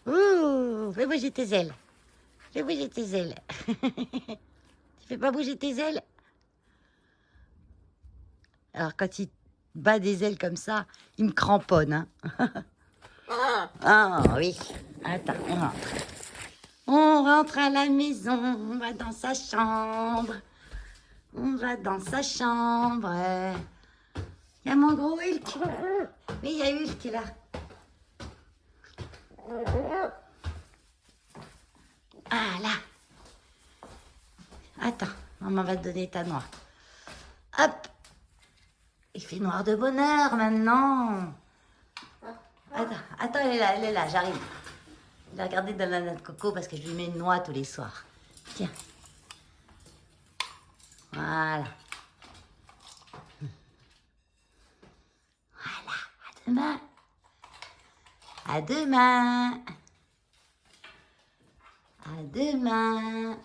B: Ouh, fais bouger tes ailes. Fais bouger tes ailes. Tu fais pas bouger tes ailes? Alors, quand il bat des ailes comme ça, il me cramponne, hein. Ah oui. Attends, on rentre. On rentre à la maison, on va dans sa chambre. On va dans sa chambre. Il y a mon gros Hulk. Oui, il y a Hulk qui est là. Ah là. Attends, maman va te donner ta noix. Hop. Il fait noir de bonheur maintenant. Attends, elle est là, j'arrive. Je vais regarder dans la noix de coco parce que je lui mets une noix tous les soirs. Tiens. Voilà. Voilà, à demain. À demain. À demain.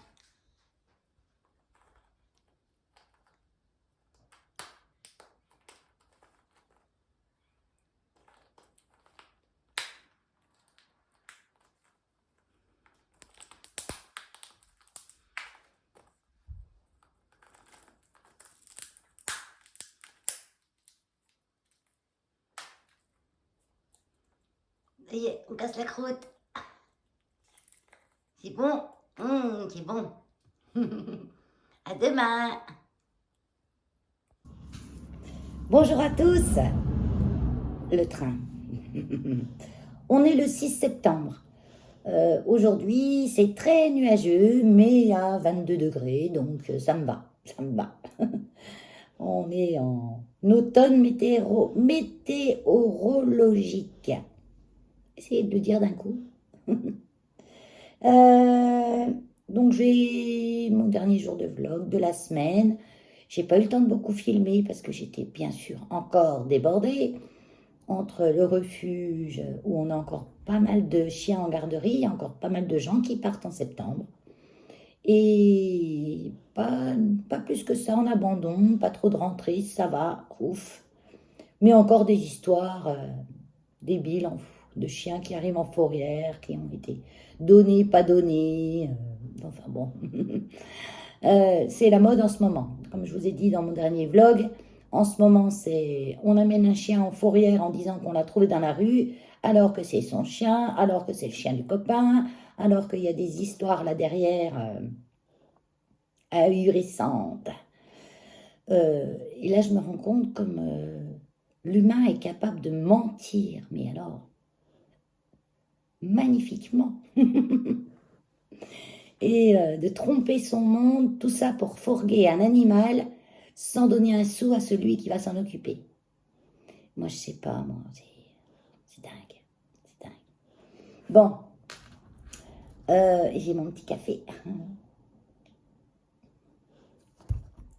B: Ça y est, on casse la croûte. C'est bon. C'est bon. À demain. Bonjour à tous. Le train. On est le 6 septembre. Aujourd'hui, c'est très nuageux, mais à 22 degrés, donc ça me va. Ça me va. On est en automne météorologique. Essayez de le dire d'un coup. Donc j'ai mon dernier jour de vlog de la semaine. J'ai pas eu le temps de beaucoup filmer parce que j'étais bien sûr encore débordée entre le refuge où on a encore pas mal de chiens en garderie, il y a encore pas mal de gens qui partent en septembre. Et pas plus que ça en abandon, pas trop de rentrées, ça va, ouf. Mais encore des histoires débiles de chiens qui arrivent en fourrière, qui ont été donnés, pas donnés. Enfin bon, c'est la mode en ce moment. Comme je vous ai dit dans mon dernier vlog, en ce moment, on amène un chien en fourrière en disant qu'on l'a trouvé dans la rue, alors que c'est son chien, alors que c'est le chien du copain, alors qu'il y a des histoires là derrière ahurissantes. Et là, je me rends compte comme l'humain est capable de mentir, mais alors, magnifiquement. Et de tromper son monde, tout ça pour fourguer un animal sans donner un sou à celui qui va s'en occuper. Moi, je sais pas, moi, c'est dingue, c'est dingue. Bon, j'ai mon petit café.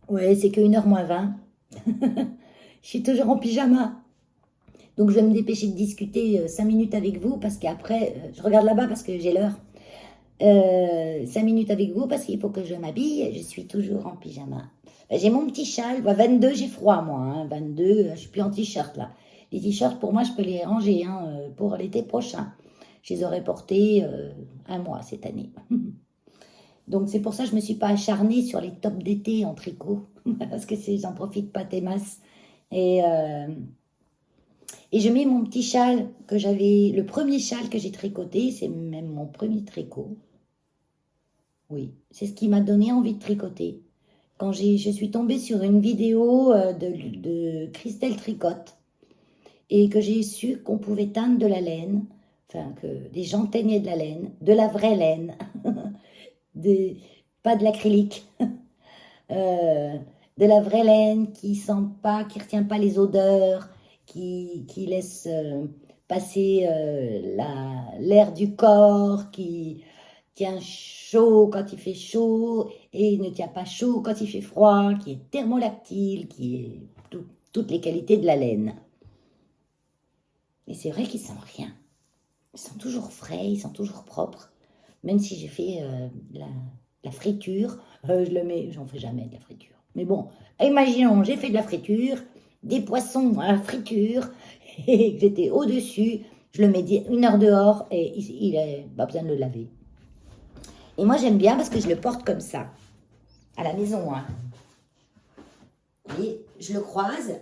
B: Ouais, c'est que 1h moins 20. Je suis toujours en pyjama. Donc, je vais me dépêcher de discuter 5 minutes avec vous parce qu'après, je regarde là-bas parce que j'ai l'heure. 5 minutes avec vous parce qu'il faut que je m'habille. Je suis toujours en pyjama. J'ai mon petit châle. 22, j'ai froid, moi. Hein. 22, je suis plus en t-shirt, là. Les t-shirts, pour moi, je peux les ranger pour l'été prochain. Je les aurais portés 1 mois cette année. Donc, c'est pour ça que je ne me suis pas acharnée sur les tops d'été en tricot. Parce que j'en profite pas tes masses. Et Et je mets mon petit châle que j'avais, le premier châle que j'ai tricoté, c'est même mon premier tricot. Oui, c'est ce qui m'a donné envie de tricoter. Quand je suis tombée sur une vidéo de Christelle Tricotte et que j'ai su qu'on pouvait teindre de la laine, enfin que des gens teignaient de la laine, de la vraie laine, pas de l'acrylique, euh, de la vraie laine qui sent pas, qui retient pas les odeurs, qui laisse passer l'air du corps, qui tient chaud quand il fait chaud et ne tient pas chaud quand il fait froid, qui est thermolactyle, qui est toutes les qualités de la laine. Et c'est vrai qu'ils sentent rien. Ils sont toujours frais, ils sont toujours propres. Même si j'ai fait la friture, je le mets, j'en fais jamais de la friture. Mais bon, imaginons, j'ai fait de la friture, des poissons à la friture, et que j'étais au-dessus, je le mets 1 heure dehors et il n'a pas besoin de le laver. Et moi j'aime bien parce que je le porte comme ça, à la maison. Hein. Et je le croise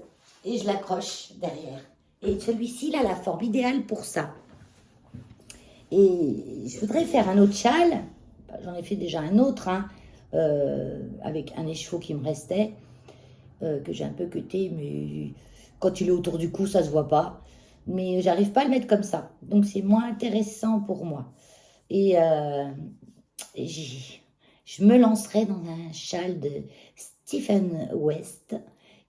B: et je l'accroche derrière. Et celui-ci, il a la forme idéale pour ça. Et je voudrais faire un autre châle. J'en ai fait déjà un autre, hein, avec un écheveau qui me restait, que j'ai un peu cuté, mais quand il est autour du cou, ça ne se voit pas. Mais j'arrive pas à le mettre comme ça. Donc c'est moins intéressant pour moi. Et je me lancerai dans un châle de Stephen West,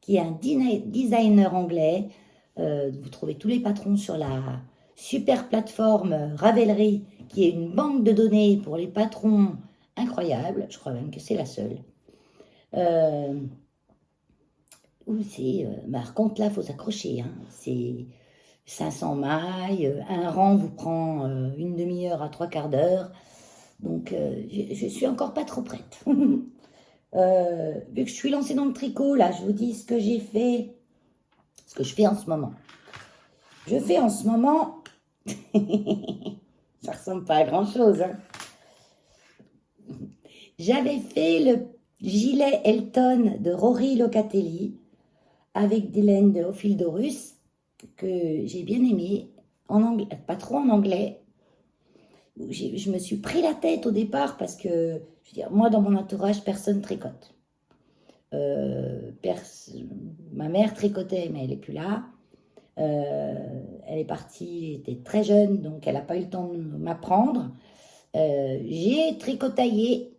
B: qui est un designer anglais. Vous trouvez tous les patrons sur la super plateforme Ravelry, qui est une banque de données pour les patrons incroyable. Je crois même que c'est la seule. Par contre, là, il faut s'accrocher. Hein. C'est 500 mailles. Un rang vous prend une demi-heure à 3/4 d'heure. Donc, je suis encore pas trop prête. Vu que je suis lancée dans le tricot, là, je vous dis ce que j'ai fait, ce que je fais en ce moment. Je fais en ce moment, ça ressemble pas à grand-chose. Hein. J'avais fait le gilet Elton de Rory Locatelli avec des laines de Ophildorus que j'ai bien aimé, en anglais, pas trop en anglais. Je me suis pris la tête au départ parce que, je veux dire, moi dans mon entourage, personne tricote. Ma mère tricotait, mais elle n'est plus là. Elle est partie, elle était très jeune, donc elle n'a pas eu le temps de m'apprendre. J'ai tricotaillé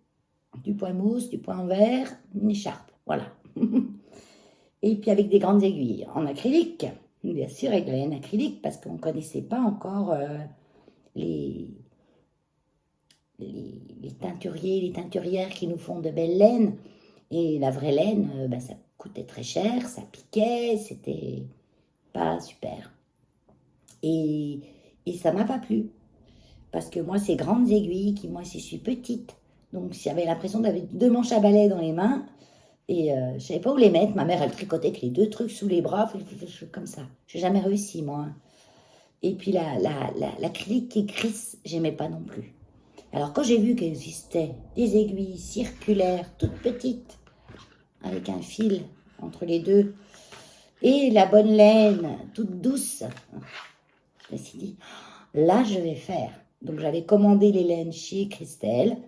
B: du point mousse, du point vert, une écharpe, voilà. Et puis avec des grandes aiguilles en acrylique, bien sûr avec de la laine acrylique, parce qu'on ne connaissait pas encore les teinturiers, les teinturières qui nous font de belles laines. Et la vraie laine, ça coûtait très cher, ça piquait, c'était pas super. Et ça m'a pas plu. Parce que moi, ces grandes aiguilles, moi, je suis petite. Donc, j'avais l'impression d'avoir 2 manches à balai dans les mains. Et je savais pas où les mettre. Ma mère, elle tricotait avec les 2 trucs sous les bras, comme ça. J'ai jamais réussi, moi. Et puis, l'acrylique qui crisse, j'aimais pas non plus. Alors, quand j'ai vu qu'il existait des aiguilles circulaires, toutes petites, avec un fil entre les deux, et la bonne laine, toute douce, je me suis dit, là, je vais faire. Donc, j'avais commandé les laines chez Christelle,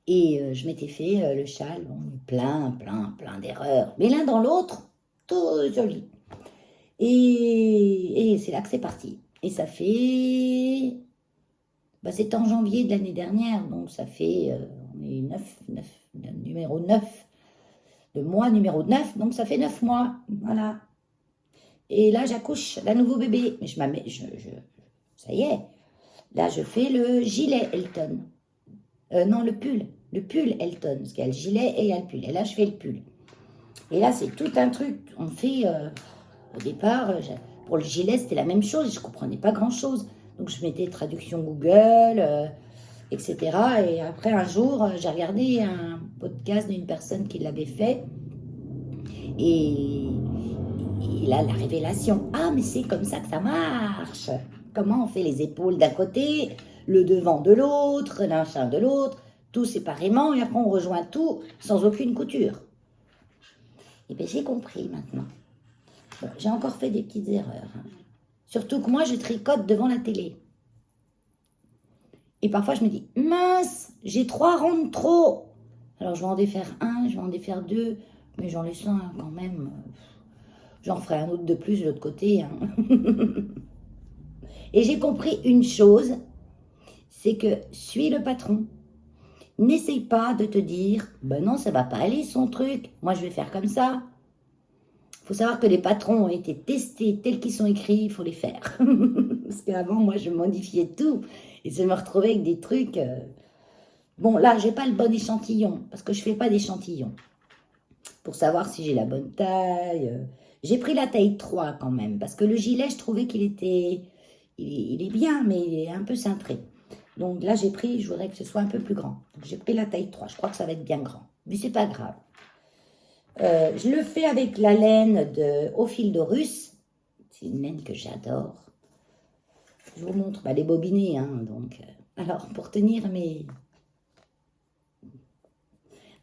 B: et je m'étais fait le châle, plein d'erreurs. Mais l'un dans l'autre, tout joli. Et c'est là que c'est parti. Et ça fait... c'était en janvier de l'année dernière, donc ça fait... on est numéro 9. Le mois numéro 9, donc ça fait 9 mois. Voilà. Et là, j'accouche d'un nouveau bébé. Mais ça y est. Là, je fais le gilet Elton. Non, le pull Elton, parce qu'il y a le gilet et il y a le pull. Et là, je fais le pull. Et là, c'est tout un truc. On fait, au départ, pour le gilet, c'était la même chose. Je ne comprenais pas grand-chose. Donc, je mettais traduction Google, etc. Et après, un jour, j'ai regardé un podcast d'une personne qui l'avait fait. Et là, la révélation. Ah, mais c'est comme ça que ça marche. Comment on fait les épaules d'un côté, le devant de l'autre, l'un de l'autre, tout séparément, et après on rejoint tout sans aucune couture. Et bien j'ai compris maintenant. Bon, j'ai encore fait des petites erreurs. Hein. Surtout que moi, je tricote devant la télé. Et parfois, je me dis, mince, j'ai 3 ronds de trop. Alors, je vais en défaire un, je vais en défaire deux, mais j'en laisse un quand même. J'en ferai un autre de plus de l'autre côté. Hein. Et j'ai compris une chose, c'est que suis le patron. N'essaye pas de te dire, ben non, ça va pas aller son truc, moi je vais faire comme ça. Il faut savoir que les patrons ont été testés tels qu'ils sont écrits, il faut les faire. Parce qu'avant, moi, je modifiais tout et je me retrouvais avec des trucs... Bon, là, j'ai pas le bon échantillon, parce que je fais pas d'échantillon. Pour savoir si j'ai la bonne taille. J'ai pris la taille 3 quand même, parce que le gilet, je trouvais qu'il était... Il est bien, mais il est un peu cintré. Donc là, j'ai pris, je voudrais que ce soit un peu plus grand. Donc j'ai pris la taille 3, je crois que ça va être bien grand. Mais c'est pas grave. Je le fais avec la laine au fil de russe. C'est une laine que j'adore. Je vous montre, les bobinés. Hein, donc, alors, pour tenir mes...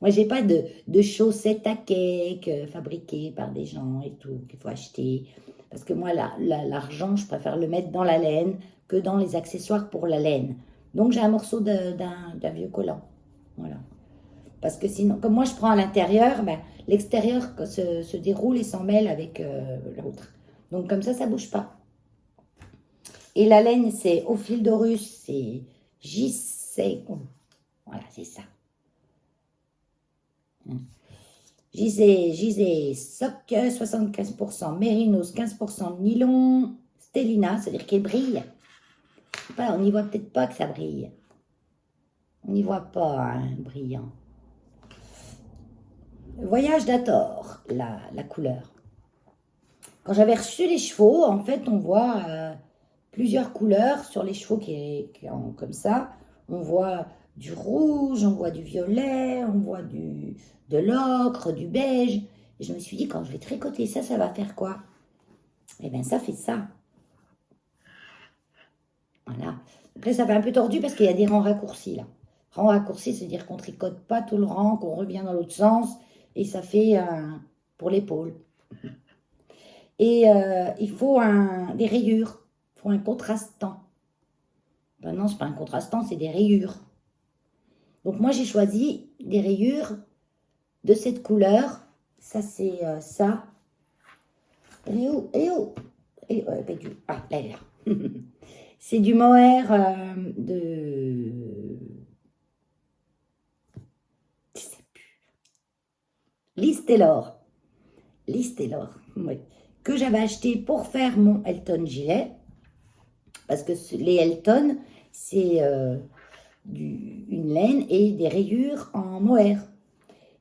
B: Moi, j'ai pas de chaussettes à cake fabriquées par des gens et tout, qu'il faut acheter. Parce que moi, l'argent, je préfère le mettre dans la laine que dans les accessoires pour la laine. Donc, j'ai un morceau d'un vieux collant. Voilà. Parce que sinon, comme moi, je prends à l'intérieur, l'extérieur se déroule et s'en mêle avec l'autre. Donc, comme ça ne bouge pas. Et la laine, c'est au fil de russe, c'est JC. Voilà, c'est ça. Gisé Soc, 75%, Mérinos, 15% nylon, Stellina, c'est-à-dire qu'elle brille. Voilà, on n'y voit peut-être pas que ça brille. On n'y voit pas, hein, brillant. Voyage d'Ator, la couleur. Quand j'avais reçu les chevaux, en fait, on voit plusieurs couleurs sur les chevaux qui ont comme ça. On voit du rouge, on voit du violet, on voit de l'ocre, du beige. Et je me suis dit, quand je vais tricoter ça, ça va faire quoi? Eh bien, ça fait ça. Voilà. Après, ça fait un peu tordu parce qu'il y a des rangs raccourcis, là. Rang raccourci, c'est-à-dire qu'on ne tricote pas tout le rang, qu'on revient dans l'autre sens. Et ça fait pour l'épaule. Et il faut des rayures. Il faut un contrastant. Ben non, ce n'est pas un contrastant, c'est des rayures. Donc moi, j'ai choisi des rayures de cette couleur. Ça, c'est ça. Elle est où? Elle est où? Ah, là, elle est là. C'est du mohair de... Je sais plus. Liz Taylor. Liz Taylor, oui. Que j'avais acheté pour faire mon Elton gilet. Parce que les Elton, c'est une laine et des rayures en mohair.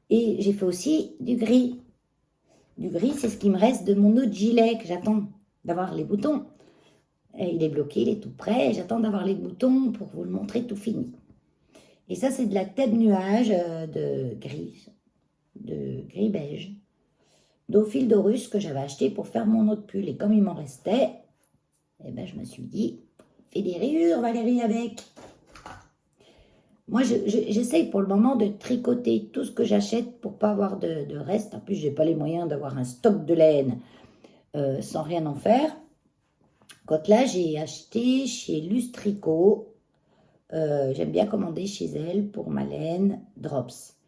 B: Et j'ai fait aussi du gris. Du gris, c'est ce qui me reste de mon autre gilet que j'attends d'avoir les boutons. Et il est bloqué, il est tout prêt. J'attends d'avoir les boutons pour vous le montrer tout fini. Et ça, c'est de la tête nuage de gris beige, d'au fil de russe que j'avais acheté pour faire mon autre pull. Et comme il m'en restait, eh ben, je me suis dit, fais des rayures, Valérie, avec. Moi, j'essaye pour le moment de tricoter tout ce que j'achète pour pas avoir de reste. En plus, je n'ai pas les moyens d'avoir un stock de laine sans rien en faire. Quoique là, j'ai acheté chez Lustricot. J'aime bien commander chez elle pour ma laine Drops.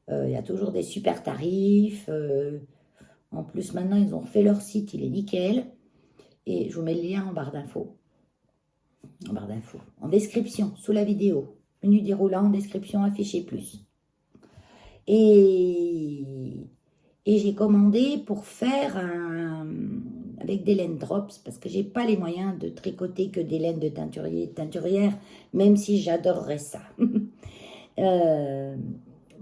B: Il y a toujours des super tarifs. En plus, maintenant, ils ont fait leur site, il est nickel. Et je vous mets le lien en barre d'infos. En description, sous la vidéo. Menu déroulant, description, affiché plus. Et j'ai commandé pour faire avec des laines drops, parce que j'ai pas les moyens de tricoter que des laines de teinturière, même si j'adorerais ça.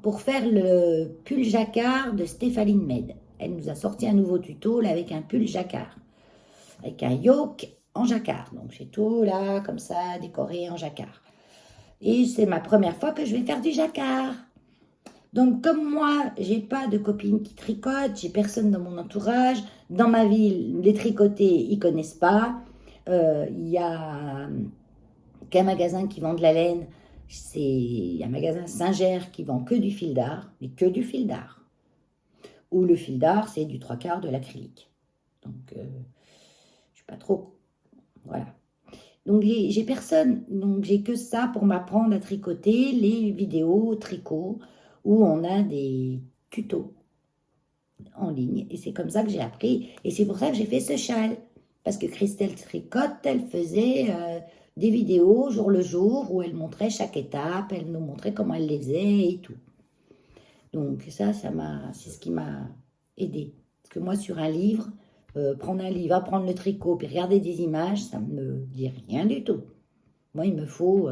B: Pour faire le pull jacquard de Stéphanie Med. Elle nous a sorti un nouveau tuto là, avec un pull jacquard, avec un yoke en jacquard. Donc j'ai tout là, comme ça, décoré en jacquard. Et c'est ma première fois que je vais faire du jacquard. Donc comme moi, j'ai pas de copines qui tricotent, j'ai personne dans mon entourage. Dans ma ville, les tricotés, ils connaissent pas. Il y a qu'un magasin qui vend de la laine. Il y a un magasin Saint-Ger qui vend que du fil d'art, mais que du fil d'art. Ou le fil d'art, c'est du 3/4 de l'acrylique. Donc, je suis pas trop... Voilà. Donc, j'ai personne. Donc, j'ai que ça pour m'apprendre à tricoter, les vidéos tricot, où on a des tutos en ligne. Et c'est comme ça que j'ai appris. Et c'est pour ça que j'ai fait ce châle. Parce que Christelle Tricotte, elle faisait des vidéos jour le jour où elle montrait chaque étape, elle nous montrait comment elle les faisait et tout. Donc ça c'est ce qui m'a aidé. Parce que moi, sur un livre, prendre un livre, apprendre le tricot, puis regarder des images, ça ne me dit rien du tout. Moi, il me faut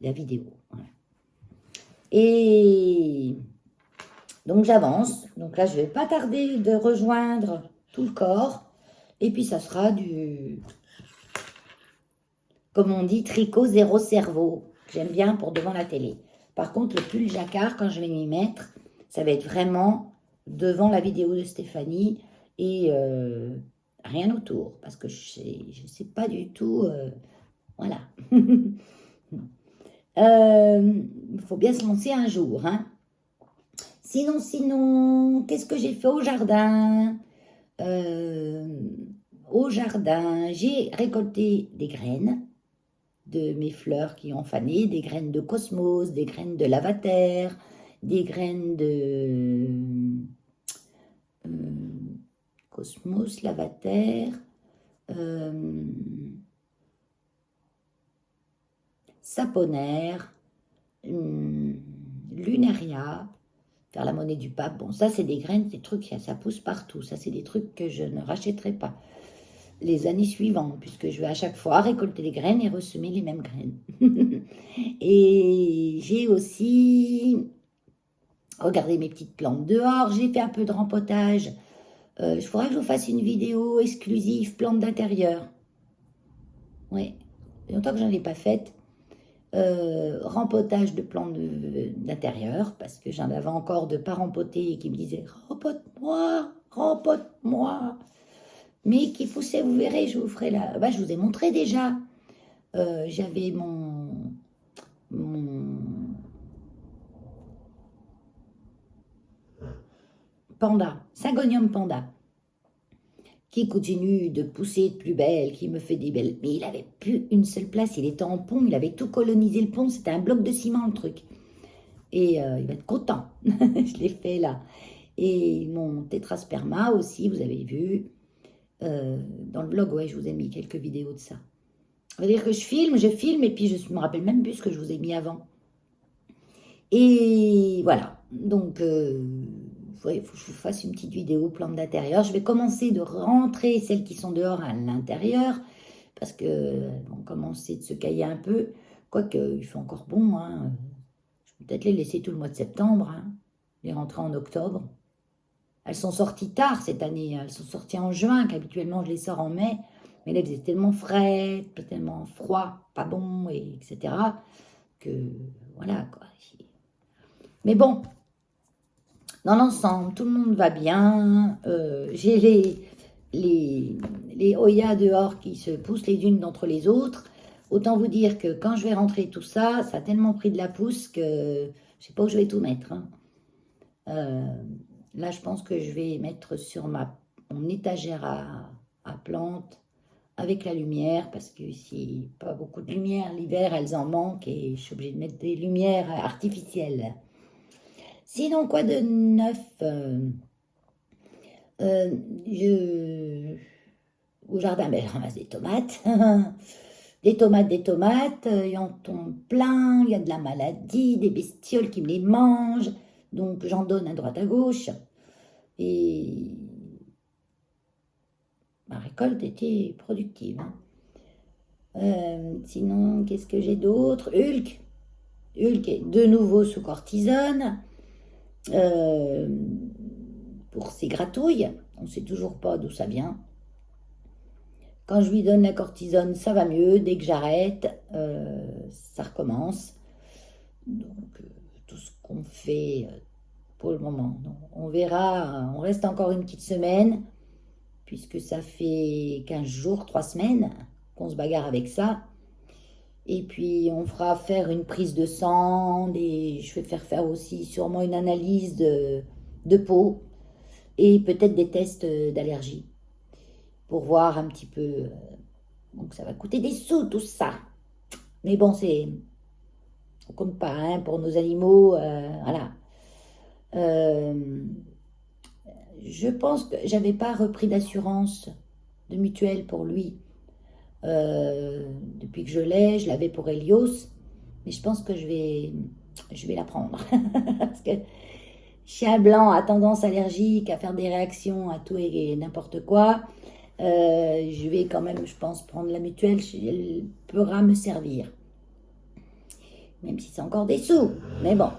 B: la vidéo. Voilà. Et donc j'avance. Donc là, je ne vais pas tarder de rejoindre tout le corps. Et puis ça sera du, comme on dit, tricot zéro cerveau. J'aime bien pour devant la télé. Par contre, le pull jacquard, quand je vais m'y mettre, ça va être vraiment devant la vidéo de Stéphanie et rien autour. Parce que je ne sais pas du tout. Voilà. Il faut bien se lancer un jour. Hein. Sinon, qu'est-ce que j'ai fait au jardin Au jardin, j'ai récolté des graines de mes fleurs qui ont fané, des graines de cosmos, des graines de lavater, des graines de cosmos, lavater, saponaire, lunaria, faire la monnaie du pape. Bon, ça, c'est des graines, des trucs, ça pousse partout. Ça, c'est des trucs que je ne rachèterai pas les années suivantes, puisque je vais à chaque fois récolter les graines et ressemer les mêmes graines. Et j'ai aussi regardé mes petites plantes dehors. J'ai fait un peu de rempotage. Il faudrait que je vous fasse une vidéo exclusive plantes d'intérieur. Oui, il y a longtemps que je n'en ai pas faite. Rempotage de plantes d'intérieur, parce que j'en avais encore de pas rempoter et qui me disaient « rempote-moi, rempote-moi ». Mais qui poussait, vous verrez, je vous ferai la... Bah, je vous ai montré déjà. J'avais mon panda, Syngonium panda, qui continue de pousser de plus belle, qui me fait des belles... Mais il n'avait plus une seule place, il était en pont, il avait tout colonisé le pont, c'était un bloc de ciment le truc. Et il va être content, je l'ai fait là. Et mon tétrasperma aussi, vous avez vu, dans le blog, ouais, je vous ai mis quelques vidéos de ça. Ça veut dire que je filme, et puis je me rappelle même plus ce que je vous ai mis avant. Et voilà, donc il faut que je vous fasse une petite vidéo plante d'intérieur. Je vais commencer de rentrer celles qui sont dehors à l'intérieur, parce qu'elles vont commencer de se cailler un peu, quoique il fait encore bon. Hein. Je vais peut-être les laisser tout le mois de septembre, hein. Les rentrer en octobre. Elles sont sorties tard cette année, elles sont sorties en juin, qu'habituellement je les sors en mai, mais là, elles étaient tellement frais, tellement froid, pas bon, etc., que voilà, quoi. Mais bon, dans l'ensemble, tout le monde va bien. J'ai les Oya dehors qui se poussent les unes d'entre les autres. Autant vous dire que quand je vais rentrer tout ça, ça a tellement pris de la pousse que je ne sais pas où je vais tout mettre. Hein. Là, je pense que je vais mettre sur mon étagère à plantes avec la lumière, parce que ici, pas beaucoup de lumière. L'hiver, elles en manquent et je suis obligée de mettre des lumières artificielles. Sinon, quoi de neuf au jardin, ben, je ramasse des tomates. Des tomates, il en tombe plein, il y a de la maladie, des bestioles qui me les mangent. Donc, j'en donne à droite à gauche. Et ma récolte était productive. Hein. Sinon, qu'est-ce que j'ai d'autre? Hulk est de nouveau sous cortisone. Pour ses gratouilles. On ne sait toujours pas d'où ça vient. Quand je lui donne la cortisone, ça va mieux. Dès que j'arrête, ça recommence. Donc, tout ce qu'on fait... pour le moment. Donc, on verra, on reste encore une petite semaine, puisque ça fait 15 jours, 3 semaines qu'on se bagarre avec ça. Et puis, on fera faire une prise de sang, je vais faire aussi sûrement une analyse de peau, et peut-être des tests d'allergie. pour voir un petit peu. Donc ça va coûter des sous tout ça. Mais bon, on compte pas hein, pour nos animaux, voilà. Je pense que j'avais pas repris d'assurance de mutuelle pour lui depuis que je l'avais pour Helios, mais je pense que je vais la prendre parce que chien blanc a tendance allergique à faire des réactions à tout et n'importe quoi. Je vais quand même, je pense, prendre la mutuelle, elle pourra me servir. Même si c'est encore des sous. Mais bon,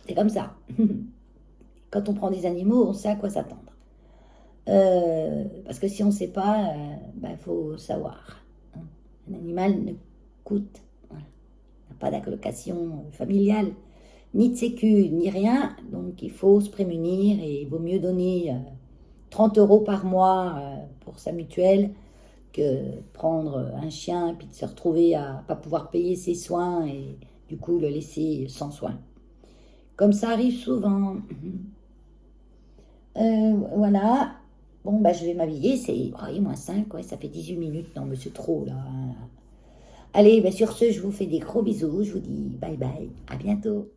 B: c'est comme ça. Quand on prend des animaux, on sait à quoi s'attendre. Parce que si on ne sait pas, faut savoir. Un animal ne coûte, voilà, n'a pas d'allocation familiale, ni de sécu, ni rien. Donc il faut se prémunir et il vaut mieux donner 30 € par mois pour sa mutuelle que prendre un chien et puis de se retrouver à ne pas pouvoir payer ses soins et du coup le laisser sans soins. Comme ça arrive souvent. Voilà. Bon, je vais m'habiller. C'est -5, ouais, ça fait 18 minutes. Non, mais c'est trop là. Allez, sur ce, je vous fais des gros bisous. Je vous dis bye bye. À bientôt.